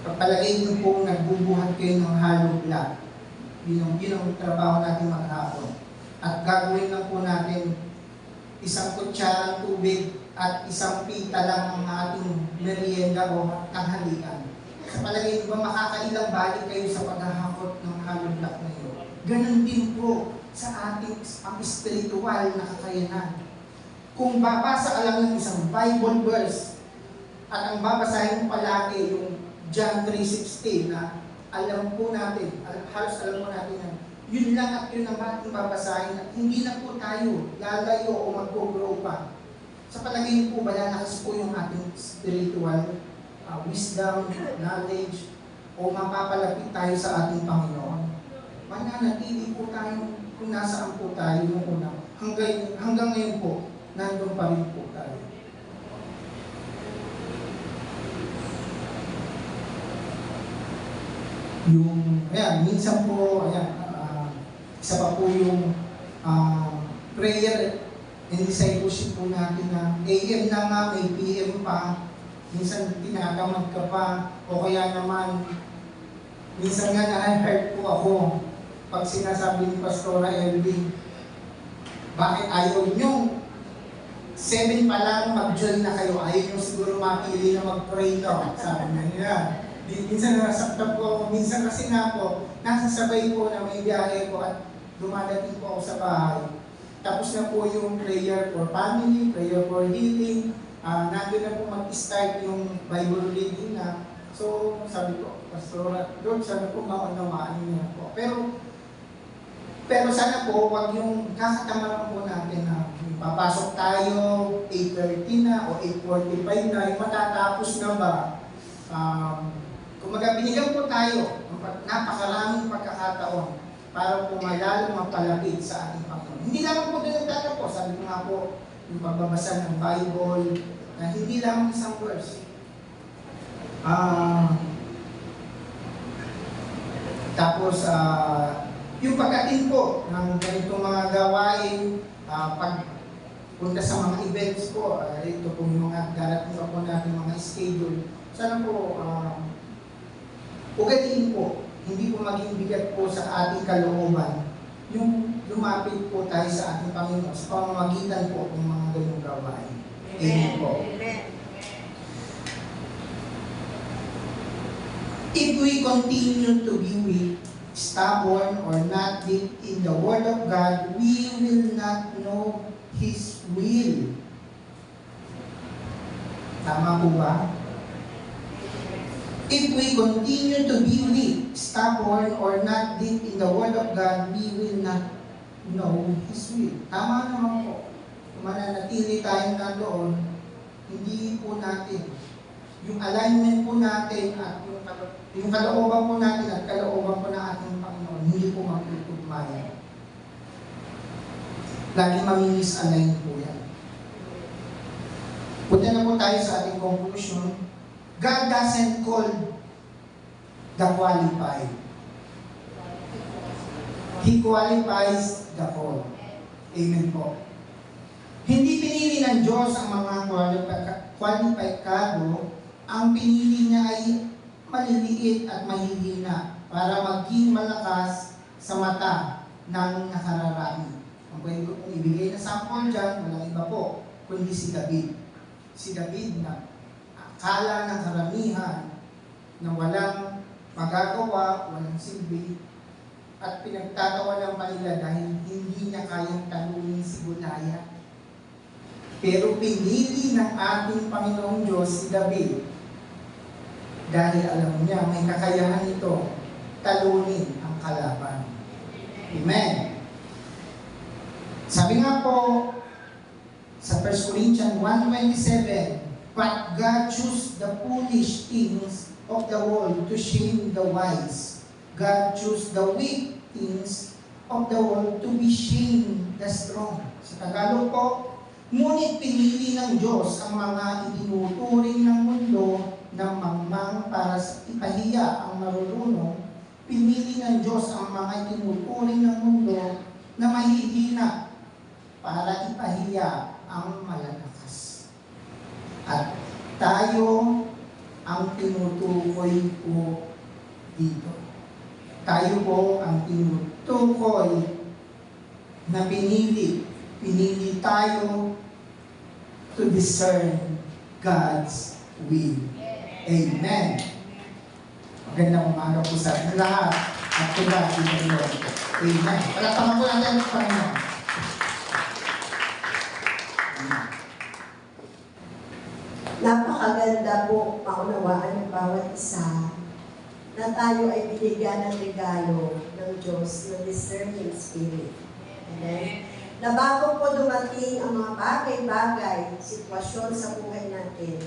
Kapalagay niyo pong nagbubuhat kayo ng hollow block. Yun ang trabaho natin maghapon. At gagawin lang po natin isang kutsarang tubig at isang pita lang ang ating merienda o tanghalian. Kapalagay niyo ba makakailang balik kayo sa paghahakot ng hollow block na yun? Ganon din po sa ating ang spiritual na kakayanan. Kung babasa ka lang ng isang Bible verse at ang babasahin mo palagi yung John 3:16 na alam po natin, halos alam po natin na yun lang at yun ang ating babasahin at hindi na po tayo lalayo o mag-grow pa. Sa palagay niyo po ba lalakas po yung ating spiritual wisdom, knowledge, o mapapalapit tayo sa ating Panginoon? Mananatili po tayo kung nasaan po tayo nung una. Hanggang ngayon po, nandun pa rin po tayo. Minsan po, isa pa po yung prayer and discipleship po natin na AM na nga, may PM pa, minsan tinatamad ka pa, o kaya naman, minsan nga na-hurt po ako pag sinasabi ni Pastora Elvin, bakit ayaw nyo? 7 pa lang mag-join na kayo, ayaw nyo siguro mapili na mag-pray no? Sabi na nila. Minsan nasaktan po ako, minsan kasi nga po, nasasabay po na may biyahe po at dumadating po ako sa bahay. Tapos na po yung prayer for family, prayer for healing, nandun na po mag-start yung Bible reading na. So, sabi ko, Pastor, Lord, sana po maunawaan niyo po. Pero sana po, wag yung kakatamaran po natin na papasok tayo, 8:30 na o 8:45 na, yung matatapos na ba? Kung binigyan po tayo, napakaraming pagkakataon para po malalong mapalapit sa ating Panginoon. Hindi lang po din nagtatapos. Sabi ko nga po, yung pagbabasa ng Bible, na hindi lang isang verse. Tapos, yung pagdating po ng ganitong mga gawain, pagpunta sa mga events po, ito po yung mga darating pa po natin mga schedule. Sana po, ugatin po, hindi po maging bigat po sa ating kalooban, yung lumapit po tayo sa ating Panginoon sa pamamagitan po ng mga ganong gawain. Amen po. If we continue to be weak, stubborn, or not deep in the Word of God, we will not know His will. Tama po ba? If we continue to be weak, stubborn, or not deep in the Word of God, we will not know His will. Tama naman po. Kung mananatili tayong nandoon, hindi po natin, yung alignment po natin at yung kalooban po natin at kalooban po ng ating Panginoon, hindi po magtutugmayan. Lagi mamimis-align po yan. Punta na po tayo sa ating conclusion. God doesn't call the qualified. He qualifies the call. Amen po. Hindi pinili ng Diyos ang mga kwalipikado. Ang pinili niya ay maliliit at mahihina para maging malakas sa mata ng nakararami. Ang pwede ko pong ibigay na sample dyan, walang iba po, kundi si David. Si David na akala ng karamihan na walang magagawa, walang silbi, at pinagtatawanan pa nila dahil hindi niya kayang talunin si Goliath. Pero pinili ng ating Panginoong Diyos si David dahil alam niya may kakayahan ito talunin ang kalaban. Amen. Sabi nga po sa 1 Corinthians 1:27, but God chose the foolish things of the world to shame the wise. God chose the weak things of the world to be shame the strong. Sa Tagalog po, ngunit pinili ng Diyos ang mga itinuturing ng mundo ng mangmang para sa ipahiya ang marurunong. Pinili ng Diyos ang mga itinuturing ng mundo na mahihina para ipahiya ang malalakas. At tayo ang tinutukoy po dito. Tayo po ang tinutukoy na pinili. Pinili tayo to discern God's will. Amen. Magandang umaga po sa ating lahat. At pagkakita ng Lord. Amen. Palakpakan po natin ang Panginoon. Napakaganda po maunawaan ng bawat isa na tayo ay binigyan ng regalo ng Diyos ng discerning spirit. Amen? Na bago po dumating ang mga bagay-bagay, sitwasyon sa buhay natin,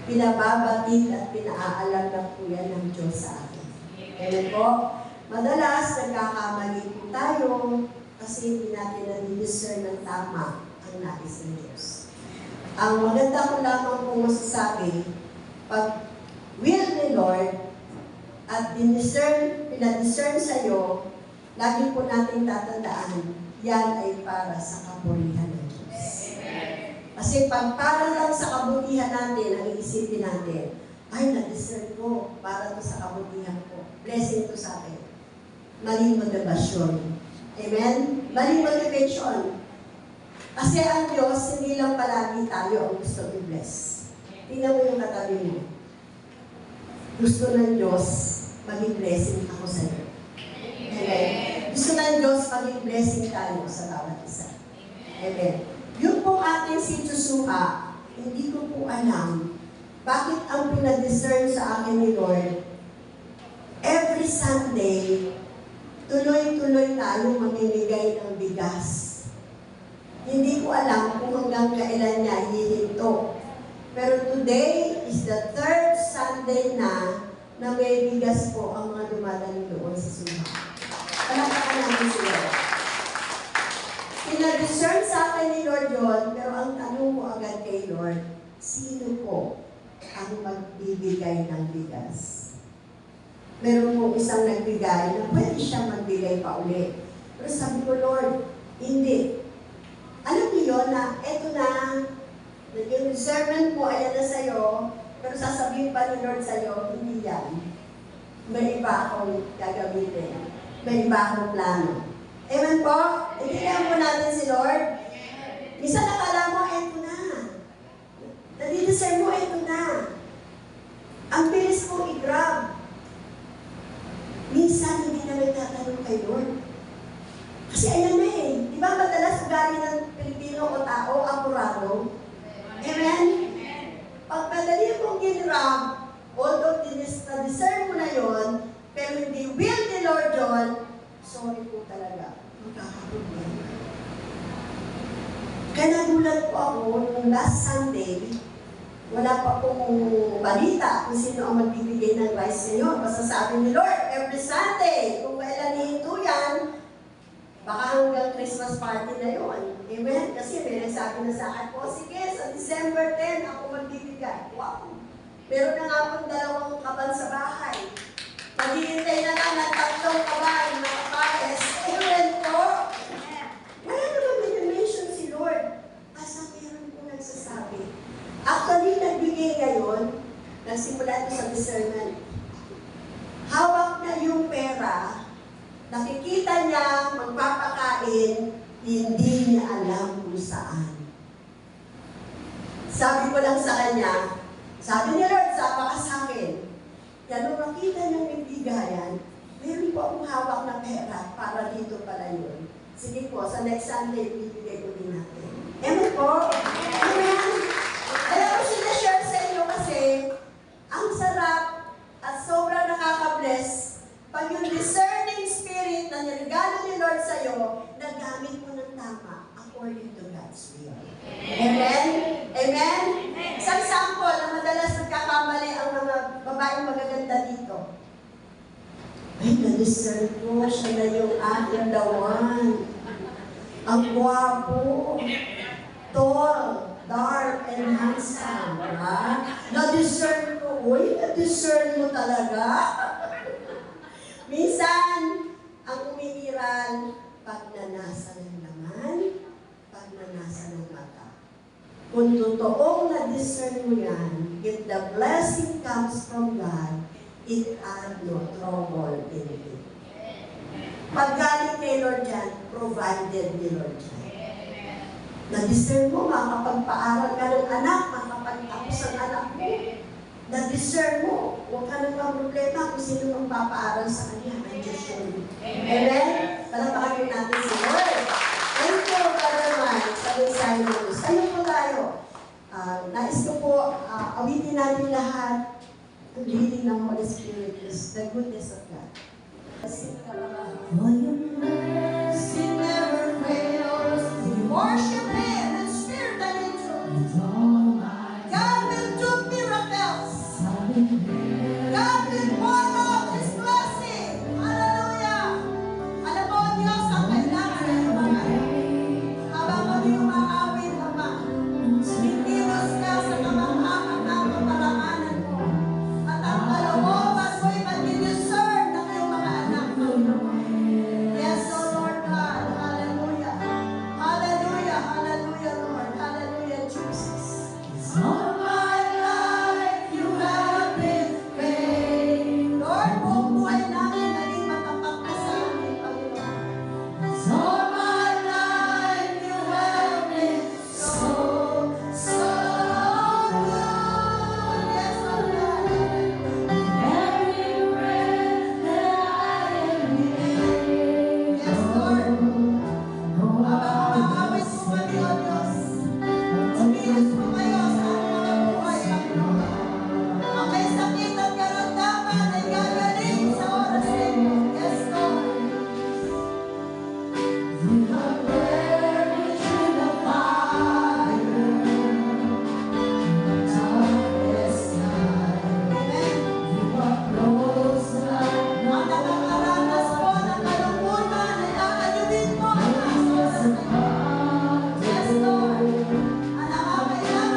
pinababatid at pinaalam na po yan ng Diyos sa atin. Amen po? Madalas nagkakamali po tayo kasi hindi natin na-discern ng tama ang nais ng Diyos. Ang maganda ko lamang po masasabi, pag will ni Lord at pinadiscern sa iyo, lagi po natin tatandaan, yan ay para sa kabutihan ng Diyos. Kasi pag para lang sa kabutihan natin, ang iisipin natin, ay, na-discern ko para to sa kabutihan ko. Blessing to sa akin. Maling motivasyon. Amen? Maling motivation. Kasi ang Diyos, hindi lang palagi tayo ang gusto i-bless. Tingnan mo yung katabi mo. Gusto ng Diyos, maging blessing ako sa iyo. Amen? Gusto ng Diyos, maging blessing tayo sa bawat isa. Amen? Yung pong ating si Joshua, hindi ko po alam bakit ang pinadiscern sa akin ni Lord, every Sunday, tuloy-tuloy tayo mamimigay ng bigas. Hindi ko alam kung hanggang kailan niya hihinto. Pero today is the third Sunday na may bigas po ang mga dumadalo doon sa Suha. Palakpakan natin si Lord. Pinadiscern sa akin ni Lord yun, pero ang tanong ko agad kay Lord, sino po ang magbibigay ng bigas? Meron po isang nagbigay na pwede siya magbigay pa uli. Pero sabi ko, Lord, hindi. Alam niyo yun na, eto na, yung discernment mo, ayan na sa'yo, pero sasabihin pa ni Lord sa'yo, hindi yan. May iba akong gagamitin. May iba akong plano. Amen po? Intindihan po natin si Lord. Minsan nakala mo, eto na. Nadidiscern mo, eto na. Ang bilis mo i-grab. Minsan hindi na nagtatanong kay Lord. Kasi ayan na eh. Di ba madalas ugali ng Pilipino o tao, apurado? Amen? Pag madali mong ginrab, although na-discern mo na yon, pero hindi will ni Lord yun, sorry po talaga, magkakaproblema. Kaya nagulat po ako nung last Sunday, wala pa pong balita kung sino ang magbibigay ng rice ngayon. Basta sabi ni Lord, every Sunday, kung kailan nihinto yan, baka hanggang Christmas party na yun. Amen? Kasi may nagsabi na sa akin, sige, sa December 10, ako magbibigay. Wow! Meron na nga akong 2 kaban sa bahay. Maghihintay na nga ng 3 kaban na kapares. Amen po! Wala naman may-mention si Lord. Asa meron po nagsasabi. Actually, nagbigay ngayon, nagsimula ito sa discernment. Hawak na yung pera, nakikita niya magpapakain, hindi niya alam kung saan. Sabi ko lang sa kanya, Sabi ni Lord, sapa ka sa akin. Kaya nung makita niyang may bigayan, meron po akong hawak na pera para dito pala yun. Sige po, sa next Sunday, bibigay ko din natin. Amen po. Amen. Kaya ko sinashare sa inyo kasi, ang sarap at sobrang nakaka-bless pag yung discerning spirit na niregalo ni Lord sa'yo, nagamit mo ng tama according to God's will. Amen? Amen? Isang sample na madalas nagkakamali ang mga babaeng magaganda dito. Ay, na-discern ko, siya na yung aking the one. Ang gwapo, tall, dark, and handsome. Ha? Na-discern ko, uy, na-discern mo talaga. Minsan, ang umiiral, pagnanasa ng laman, pagnanasa ng mata. Kung totoong na-discern mo yan, if the blessing comes from God, it add no trouble in it. Pag galing kay Lord yan, provided ni Lord yan. Na-discern mo, makapagpaaral ka ng anak, makapagtapos ang anak mo. Na-discern mo, huwag ka nang problema kung sino ang papaaral sa kanya. Ang Diyos yun. Amen? Palapakanin natin si Lord. Thank you, Brother Mike, sa mensahe mo. Ayun po tayo. Nais ko po, awitin natin lahat. The leading ng Holy Spirit is the goodness of God. For your mercy never fails. Worship Him in spirit and in truth. God will do miracles. God will pour out His blessing. Hallelujah. Alam mo, Diyos ang kailangan ng mga habang kami umaawit, Ama. Itinos ka sa kamanghaman ng kaparanganan mo. At ang kalooban mo'y mag-discern ng iyong mga anak. Yes, O Lord God. Hallelujah. Hallelujah. Hallelujah, Lord. Hallelujah, Jesus. All my life you have been faithful. Lord, buong buhay namin naging matapat na sa amin, Panginoon. All my life you have been so good. Yes, Lord God. Every breath that I am in. Yes, Lord. Habang umaawit mo kami, O Diyos, umilos mo kayo sa aming mga buhay, Panginoon. Ang may sakit at karamdaman ay gagaling sa oras na ito. Yes, Lord. You have led me through the fire, darkest night. Amen. You are close like no other. Ang nakakaranas po ng kalungkutan ay aayuhin mo ang oras na ito. Yes, Lord. Ang nakakailangan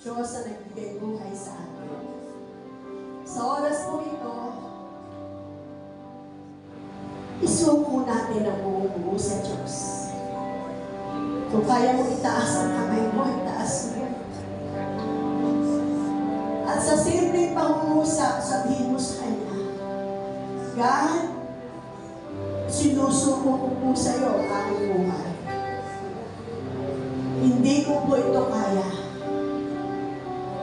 Diyos na nagbigay buhay sa atin. Sa oras po ito, isuko natin ang buong buo sa Diyos. Kung kaya mo itaas ang kamay mo, itaas mo. At sa simpleng pangungusap, sabihin mo sa Kanya, God, sinusuko ko po sa iyo ang aking buhay. Hindi ko po ito kaya.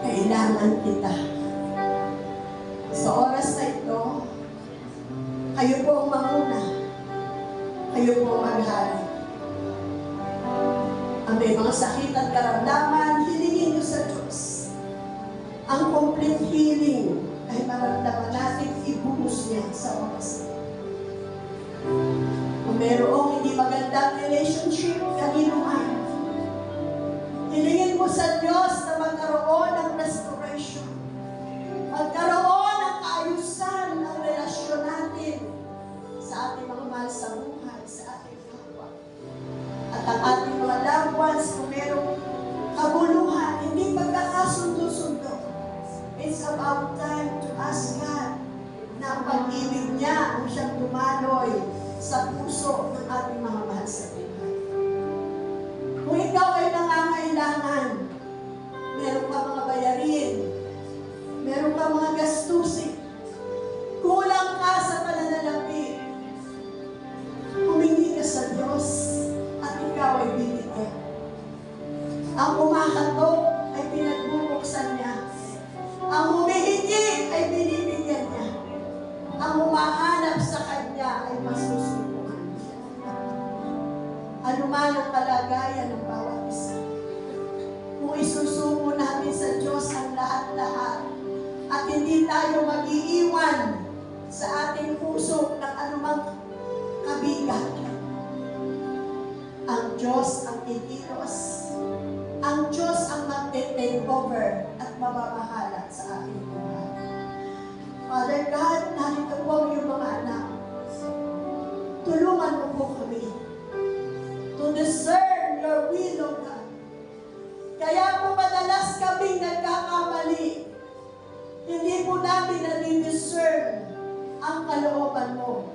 Kailangan kita. Sa oras na ito, kayo po ang manguna. Kayo po ang maghari. Ang may mga sakit at karamdaman, hilingin niyo sa Diyos. Ang complete healing ay maramdaman natin ibuhos niya sa oras. Kung mayroong hindi magandang relationship, kanino man, hilingin mo sa Diyos na magkaroon ng restoration. Magkaroon ng kaayusan ng relasyon natin sa ating mga mahal sa buhay, sa ating kapwa. At ang ating mga loved ones, kung mayroong kabuluhan, hindi pagkakasundo-sundo, it's about time to ask God na ang pag-ibig niya ang siyang dumaloy sa puso ng ating mga mahal sa buhay. Kung ikaw ay nangangailangan, meron ka mga bayarin, meron ka mga gastusin, kulang ka sa pananalapi, humingi ka sa Diyos at ikaw ay bibigyan. Ang kumakatok ay pinagbubuksan niya. Ang humihingi ay binibigyan niya. Ang humahanap sa Kanya ay masusubukan niya. Ano man ang kalagayan ng bawat isa, kung isusuko natin sa Diyos ang lahat-lahat at hindi tayo mag-iiwan sa ating puso ng anumang kabigat, ang Diyos ang ikilos. Ang Diyos ang mag-take over at mamamahala sa ating buhay. Father God, narito po ang iyong mga anak. Tulungan mo po kami to discern your will, O God. Kaya po madalas kaming nagkakamali. Hindi po namin nadi-discern ang kalooban mo.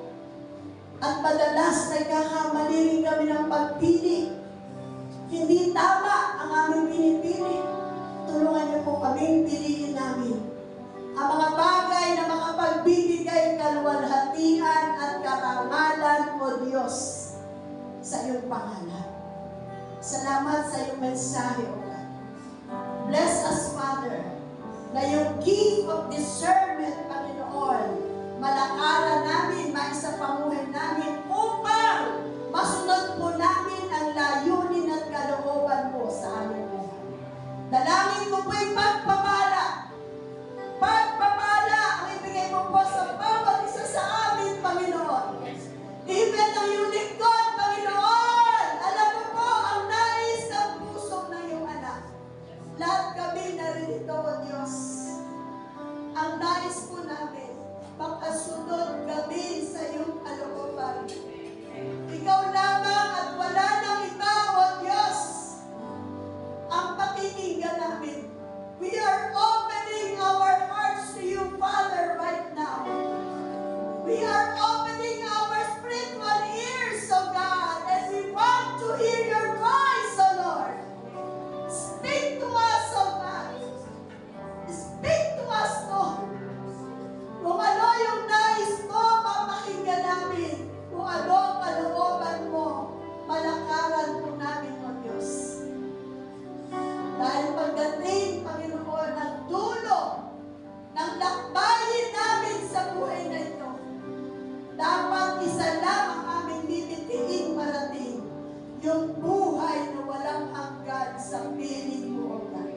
At madalas nagkakamali rin kami ng pagpili. Hindi tama ang aming pinipili. Tulungan niyo po kaming piliin namin ang mga bagay na makapagbibigay kaluwalhatian at karangalan o Diyos sa iyong pangalan. Salamat sa iyong mensahe, O God. Bless us, Father, na yung gift of discernment, Panginoon, malakaran namin, maisapamuhin namin upang masunod po namin ang layunin at kalooban mo sa aming buhay. Dalangin ko po'y pagpapala. Pagpapala ang ibigay mo po sa bawat isa sa amin, Panginoon. Even ang iyong lingkod, Panginoon. Alam mo po ang nais ng puso ng iyong anak. Lahat kami naririto, O Diyos. Ang nais po namin, makasunod kami sa iyong kalooban. Ikaw lamang at wala nang iba, O Diyos, ang pakikinggan namin. We are opening our hearts to you, Father, right now. We are opening our spiritual ears, O God, and we want to hear your voice, O Lord. Speak to us, O God. Speak to us, Lord. Kung ano yung nais mo, mapakinggan namin. Kung ano ang kalooban mo, malakaran po namin, O Diyos. Dahil pagdating, Panginoon, ng dulo, ng lakbayin namin sa buhay na ito, dapat isa lang ang aming bibitiin marating, yung buhay na walang hanggan sa piling mo, O God.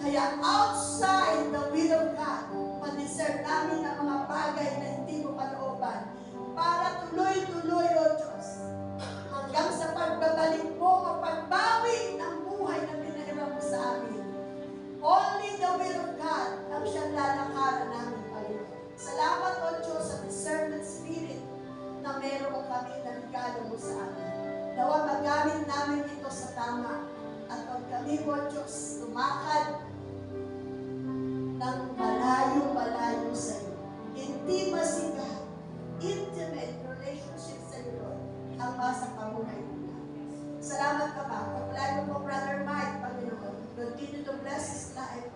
Kaya outside the will of God, ma-discern namin ang mga bagay na hindi mo kalooban para tuloy-tuloy, O Diyos, hanggang sa pagbabalik mo o pagbawi ng buhay na pinahiram mo sa amin. Only the will of God ang siyang lalakaran namin, Panginoon. Salamat, O Diyos, sa discernment spirit na meron kami na regalo mo sa amin. Nawa magamit namin ito sa tama at pag kami, O Diyos, sumakad ng malayo-malayo sa iyo. Hindi masigat, intimate relationship sa iyo, Lord, ang basa pamuhay nila. Salamat ka pa. Pagpalain mo po, Brother Mike, Panginoon. Continue to bless his life.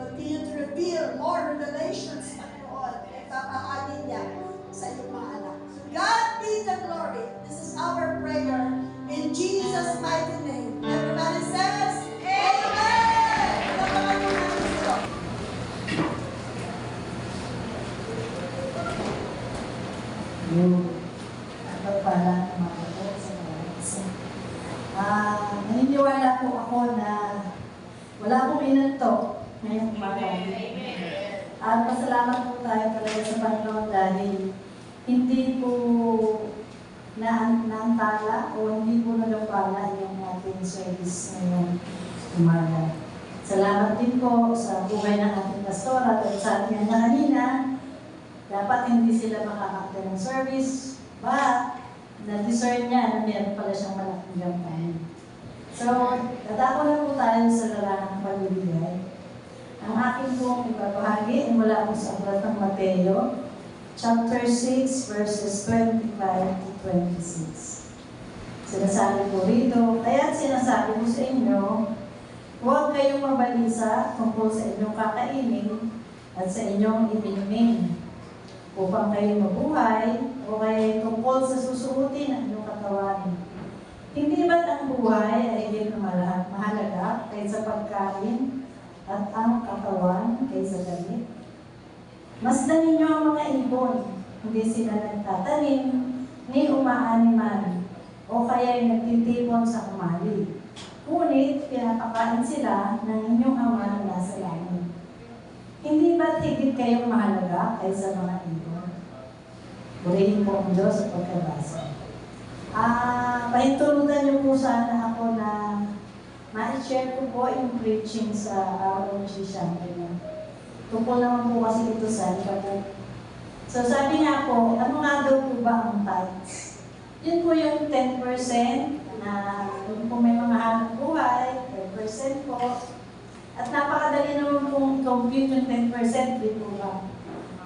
Continue to reveal more revelations, Panginoon. Ipapahagi niya sa iyong mga anak. To God be the glory. This is our prayer in Jesus' mighty name. Everybody says, Amen! Tapakan mo natin sila. At pagpala ng mga kapatid sa mga isa. Naniniwala po ako na wala pong inantok ngayong umaga. At pasalamat po tayo talaga sa Panginoon dahil hindi po naantala o hindi po nagambala yung ating service ngayong umaga. Salamat din po sa buhay ng ating pastora at sa ating niya kanina. Dapat hindi sila makakakita ng service, but na-discern niya na meron pala siyang malaking gampain. So, dadako na po tayo sa larangang pagbibigay. Ang aking pong ibabahagi ay mula po sa aklat ng Mateo, chapter 6, verses 25 to 26. Sinasabi po rito, kaya't sinasabi ko sa inyo, huwag kayong mabalisa tungkol sa inyong kakainin at sa inyong ipinimin, upang kayo mabuhay o kaya tungkol sa susuotin ng inyong katawan. Hindi ba't ang buhay ay higit na mahalaga kaysa pagkain at ang katawan kaysa damit? Masdan ninyo ang mga ibon, hindi sila nagtatanim, ni umaaniman, o kaya'y nagtitipon sa kumali. Ngunit pinapakain sila ng inyong ama na nasa langit. Hindi ba't higit kayong mahalaga kaysa mga ibon? Purihin po ang Diyos sa pagkabasa. Pahintulutan niyo po sana ako na ma-share ko po yung preaching sa ROG Shanghai. Tungkol naman po kasi ito sa po. So sabi nga po, ano nga daw po ba ang tithes? Yun po yung 10% na yun po may mga hanap buhay, 10% po. At napakadali naman pong compute yung 10%, di po ba?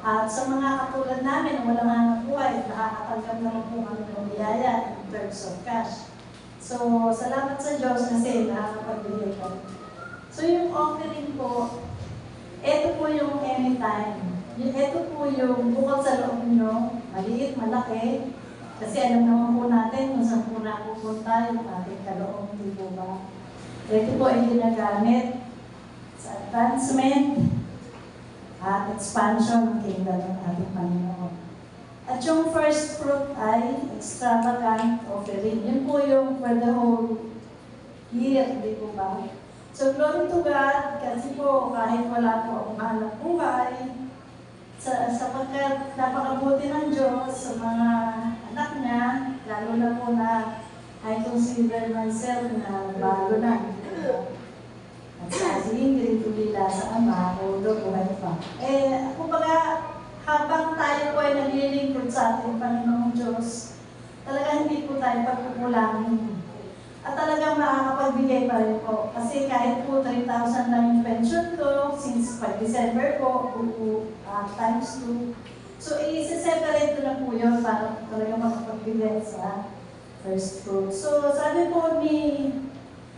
At sa mga katulad namin, walang hanap buhay, nakakatanggap naman po kami ng biyaya in terms of cash. So, salamat sa Diyos kasi nakakapagbigay kami. So, yung offering po, ito po yung anytime. Ito po yung bukod sa loob nyo, maliit, malaki. Kasi alam naman po natin kung saan po napupunta yung ating kaloob, di po ba? Ito po ay ginagamit sa advancement at expansion ng kingdom ng ating Panginoon. At yung first fruit ay extravagant offering. Yun po yung for the whole year, di po ba? So, glory to God, kasi po kahit wala po akong hanap buhay, sapagkat napakabuti ng Diyos sa mga anak niya, lalo na po na I consider myself na bago na. At sa Ingrid, tulila sa Ama, although buhay pa. Kumbaga, habang tayo po ay naglilingkod sa ating Panginoong Diyos, talaga hindi po tayo pagkukulangin. At talagang makakapagbigay pa rin po. Kasi kahit po 3,000 lang yung pension ko, since pag December po, times 2. So, i-separate ko na po yun para talaga makapagbigay sa first fruit. So, sabi po ni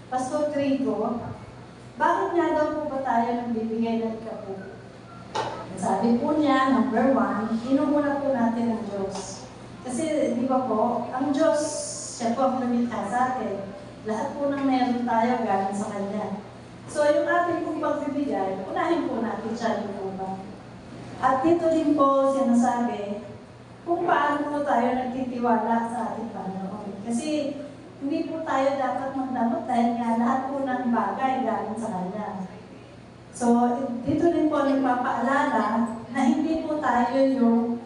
Pastor Trigo, bakit nga daw po ba tayo nagbibigay ng ikapupo? Sabi po niya, number 1, inumuna po natin ang Diyos. Kasi, di ba po, ang Diyos, siya po ang lumikha sa atin. Lahat po ng meron tayo galing sa Kanya. So, yung ating pong pagbibigay, unahin po natin siya, di po ba? At dito din po sinasabi, kung paano po tayo nagtitiwala sa ating Panginoon. Kasi, hindi po tayo dapat magdamot dahil nga lahat po ng bagay galing sa Kanya. So, dito din po nagpapaalala na hindi po tayo yung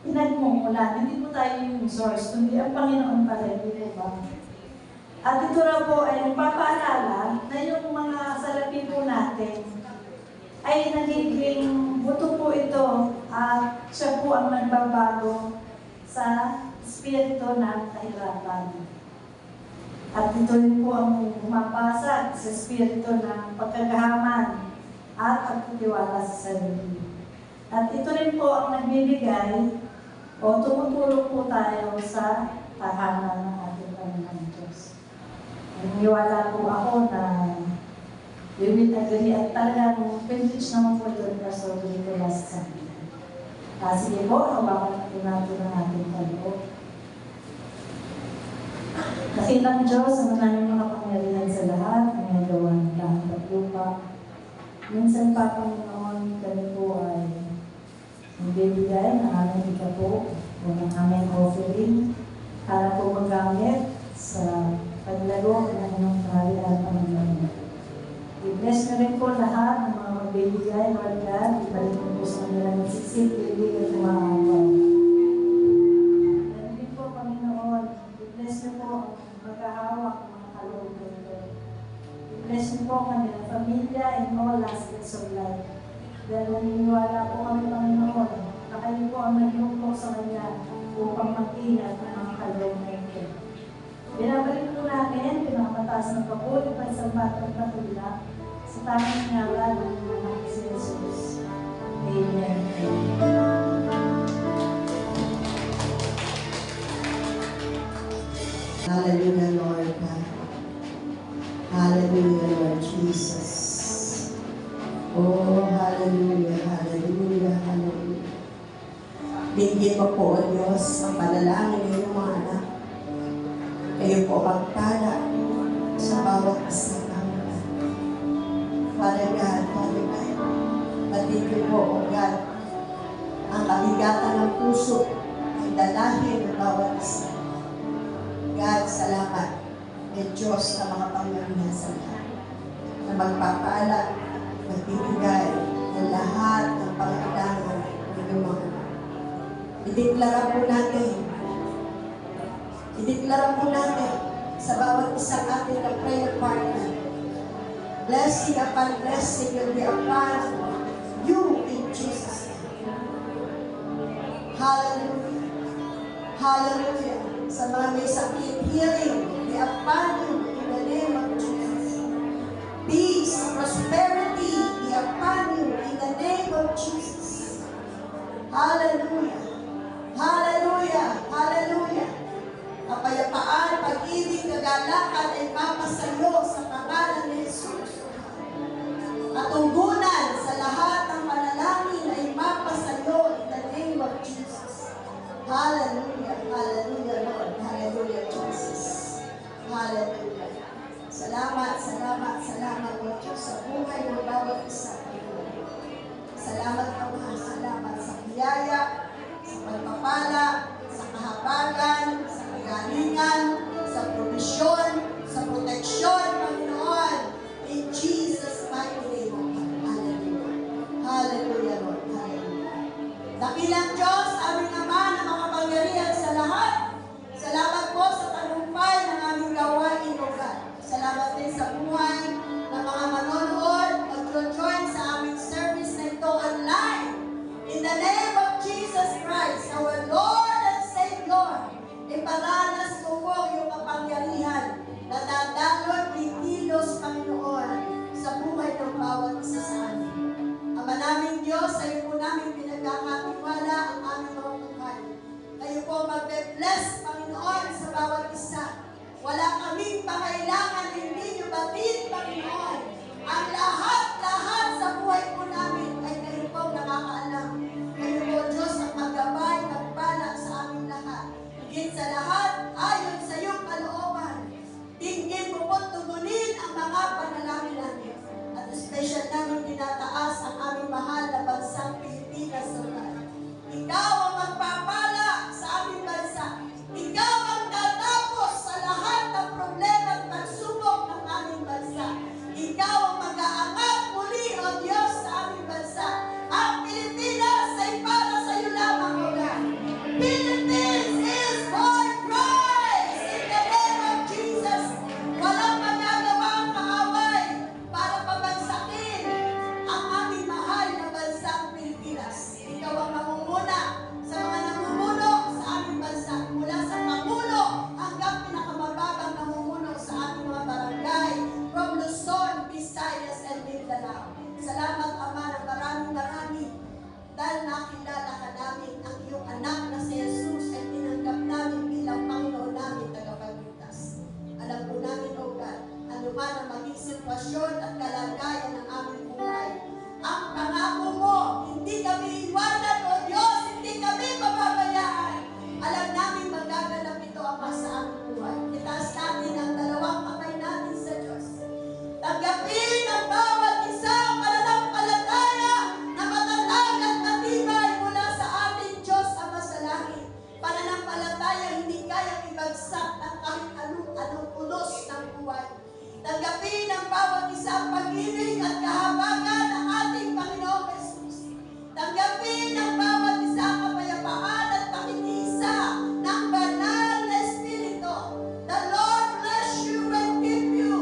pinagmumulan, hindi po tayo yung source, kundi ang Panginoon pa rin, di ba? At ito na po ay nagpapaalala na yung mga salapi po natin ay nagiging buto po ito at siya po ang nagbabago sa espiritu ng kahirapan. At ito rin po ang pumapasag sa espiritu ng pagkagahaman at pagtitiwala sa sarili. At ito rin po ang nagbibigay o tumutulong po tayo sa tahanan ng ating Panginoon Diyos. Naniniwala po ako na we will agree at talagang privilege naman po ito ni Pastor Nicolas sa akin. Sige po, hawakan po natin ang ating paloob. Dakilang Diyos, ang maraming mga pangyarihan sa lahat, ang nagawa ng langit at lupa. Minsan pa, Panginoon, kami po ay nagbibigay ng aming ikapo o ng aming offering para po magamit sa paglago ng inyong kaharian, Panginoon. I-bless na rin po lahat ng mga magbibigay, Lord God. Ibalik mo po sa kanila ng siksik, ibig at umaawaw. Ganun din po, Panginoon. I-bless niyo po ang maghahawak ng mga kaloob nito. I-bless niyo po ang kanilang pamilya in all aspects of life. Dahil naniniwala po kami, Panginoon, na kayo po ang naglumpok sa kanya upang mag-ingat ng mga kaloob nito. Binabalik po namin, pinakamatas ng papuri, pagsambat at patula sa tamang ngalan ng anak si Jesus. Amen. Hallelujah, Lord God. Hallelujah, Lord Jesus. Oh, hallelujah, hallelujah, hallelujah. Bigyan mo po, O Diyos, ang panalangin ng iyong mga anak. Kayo po magpala sa bawat isa namin. Father God, pati po, O God, ang kabigatan ng puso ay dalahin ng bawat isa. God, salamat ng Diyos na mga pangyarihan sa lahat na magpapala, magbibigay ng lahat ng pangailangan ng iyong mga anak. Ideklara po natin sa bawat isang ating na prayer partner. Blessing upon blessing will be upon you in Jesus' name. Hallelujah. Hallelujah. Sa mga may sakit, healing be upon you in the name of Jesus. Peace, prosperity be upon you in the name of Jesus. Hallelujah. Hallelujah. Hallelujah. Kapayapaan, pag-ibig, kagalakan ay mapasayo sa pangalan ni Jesus. Katunggunan sa lahat ng panalangin ay mapasayo in the name of Jesus. Hallelujah. Hallelujah, Lord. Hallelujah, Jesus. Hallelujah. Salamat, salamat, salamat, Lord Diyos, sa buhay ng bawat isa. Salamat, Ama. Salamat sa biyaya, sa pagpapala, sa kahabagan, sa kagalingan, sa provisyon, sa proteksyon, Panginoon. In Jesus' mighty name, O God. Hallelujah. Hallelujah, Lord. Hallelujah. Dakilang Diyos, aming Ama na makapangyarihan sa lahat. Salamat po sa tagumpay ng aming gawain, O God. Salamat din sa buhay ng mga manonood, mag-join sa aming service na ito online. In the name of Jesus Christ, our Lord and Savior, iparanas ko po yung kapangyarihan na dadalot kilos, Panginoon, sa buhay ng bawat isa sa amin. Ama naming Diyos, sa'yo po namin pinagkakatiwala ang aming mga buhay. Kayo po magbe-bless, Panginoon, sa bawat isa. Wala kaming pangailangan, hindi nyo batid, Panginoon. Ang lahat sa buhay po namin ay kayo po nakakaalam. Kayo po, Diyos, ang maggabay, magpala sa aming lahat. Higit sa lahat, ayon sa iyong kalooban, tingin mo po tugunin ang mga panalangin namin. At special namin tinataas ang aming mahal na bansang Pilipinas sa lahat. Ikaw ang magpapala sa aming bansa. Ikaw ang tatapos sa lahat ng problema at pagsubok ng aming bansa. Ikaw ang mag-aarap nakilala ka namin ang iyong anak na si Jesus ay tinanggap namin bilang Panginoon namin tagapagligtas. Alam po namin, O God, ano man ang maging sitwasyon at kalagayan ng aming buhay, ang pangako mo, hindi kami iwanan, O Diyos, hindi kami pababayaan. Alam namin magaganap ito, Ama, sa aming buhay. Itaas natin ang dalawang kamay natin sa Diyos. Tanggapin ang bawat isang pananampalataya na matatag at matibay mula sa ating Diyos, Ama sa langit. Pananampalataya hindi kayang ibagsak ng kahit anong ulos ng buhay. Tanggapin ang bawat isang pag-ibig at kahabagan ng ating Panginoong Jesus. Tanggapin ang bawat isang kapayapaan at pakikisa ng banal na Espiritu. The Lord bless you and keep you.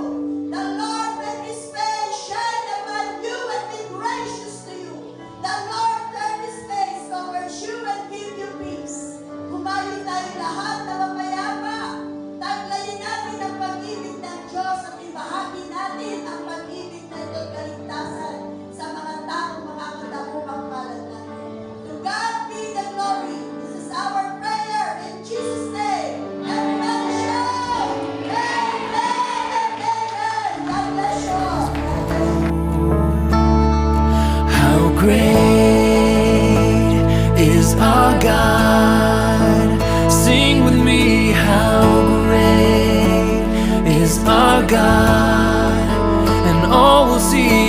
The Lord make His face shine upon you and be gracious to you. The Lord turn His face towards you and give you peace. Kumain tayo lahat na mapayapa. Taglayin natin ang pag-ibig ng Diyos at ibahagi natin ang pag-ibig na ito'y kaligtasan sa mga taong makakadakupang palad natin. To God be the glory. This is our prayer in Jesus' name. Everybody shout, Amen and Amen. God bless you all. How great is our God? Sing with me, how great is our God? And all will see